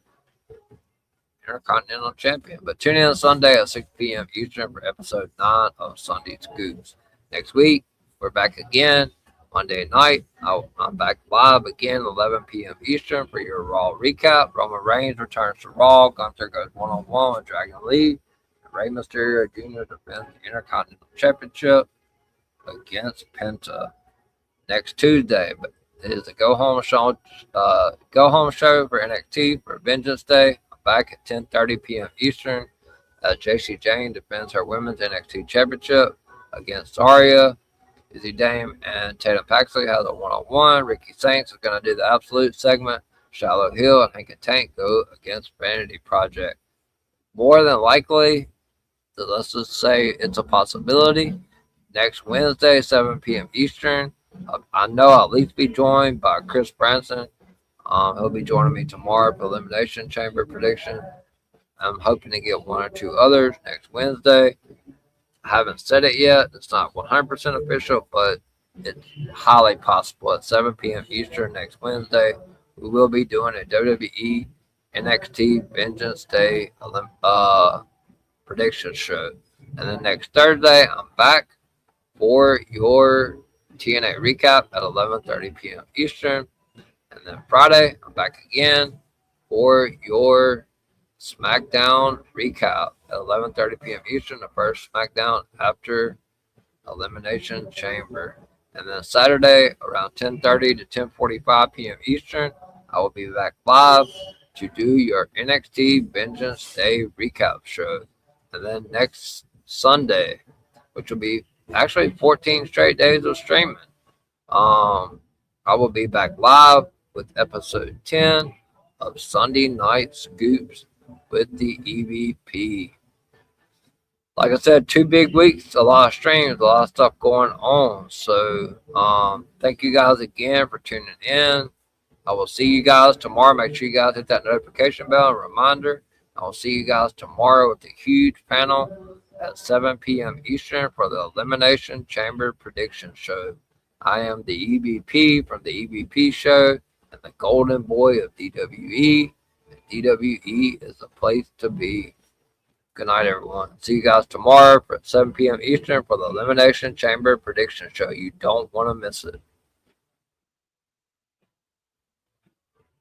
Intercontinental Champion. But tune in Sunday at 6 p.m. Eastern for episode 9 of Sunday Scoops. Next week, we're back again. Monday night, I'm back live again, 11 p.m. Eastern for your Raw recap. Roman Reigns returns to Raw. Gunther goes one-on-one with Dragon Lee. Rey Mysterio Jr. defends the Intercontinental Championship against Penta. Next Tuesday, but it is the Go Home Show for NXT for Vengeance Day. I'm back at 10:30 p.m. Eastern as JC Jane defends her Women's NXT Championship against Zarya. Izzy Dame and Tatum Paxley has a one-on-one. Ricky Saints is going to do the Absolute segment. Shallow Hill and Hank and Tank go against Vanity Project. More than likely, let's just say it's a possibility. Next Wednesday, 7 p.m. Eastern, I know I'll at least be joined by Chris Branson. He'll be joining me tomorrow for Elimination Chamber prediction. I'm hoping to get 1 or 2 others next Wednesday. I haven't said it yet. It's not 100% official, but it's highly possible. At 7 p.m. Eastern next Wednesday, we will be doing a WWE NXT Vengeance Day prediction show. And then next Thursday, I'm back for your TNA recap at 11:30 p.m. Eastern. And then Friday, I'm back again for your SmackDown recap at 11:30 p.m. Eastern, the first SmackDown after Elimination Chamber. And then Saturday, around 10:30 to 10:45 p.m. Eastern, I will be back live to do your NXT Vengeance Day recap show. And then next Sunday, which will be actually 14 straight days of streaming, I will be back live with episode 10 of Sunday Night Scoops with the EVP. Like I said, 2 big weeks, a lot of streams, a lot of stuff going on. So thank you guys again for tuning in. I will see you guys tomorrow. Make sure you guys hit that notification bell and reminder. I will see you guys tomorrow with a huge panel at 7 p.m. Eastern for the Elimination Chamber Prediction Show. I am the EVP from the EVP Show and the Golden Boy of DWE. DWE is the place to be. Good night, everyone. See you guys tomorrow at 7 p.m. Eastern for the Elimination Chamber Prediction Show. You don't want to miss it.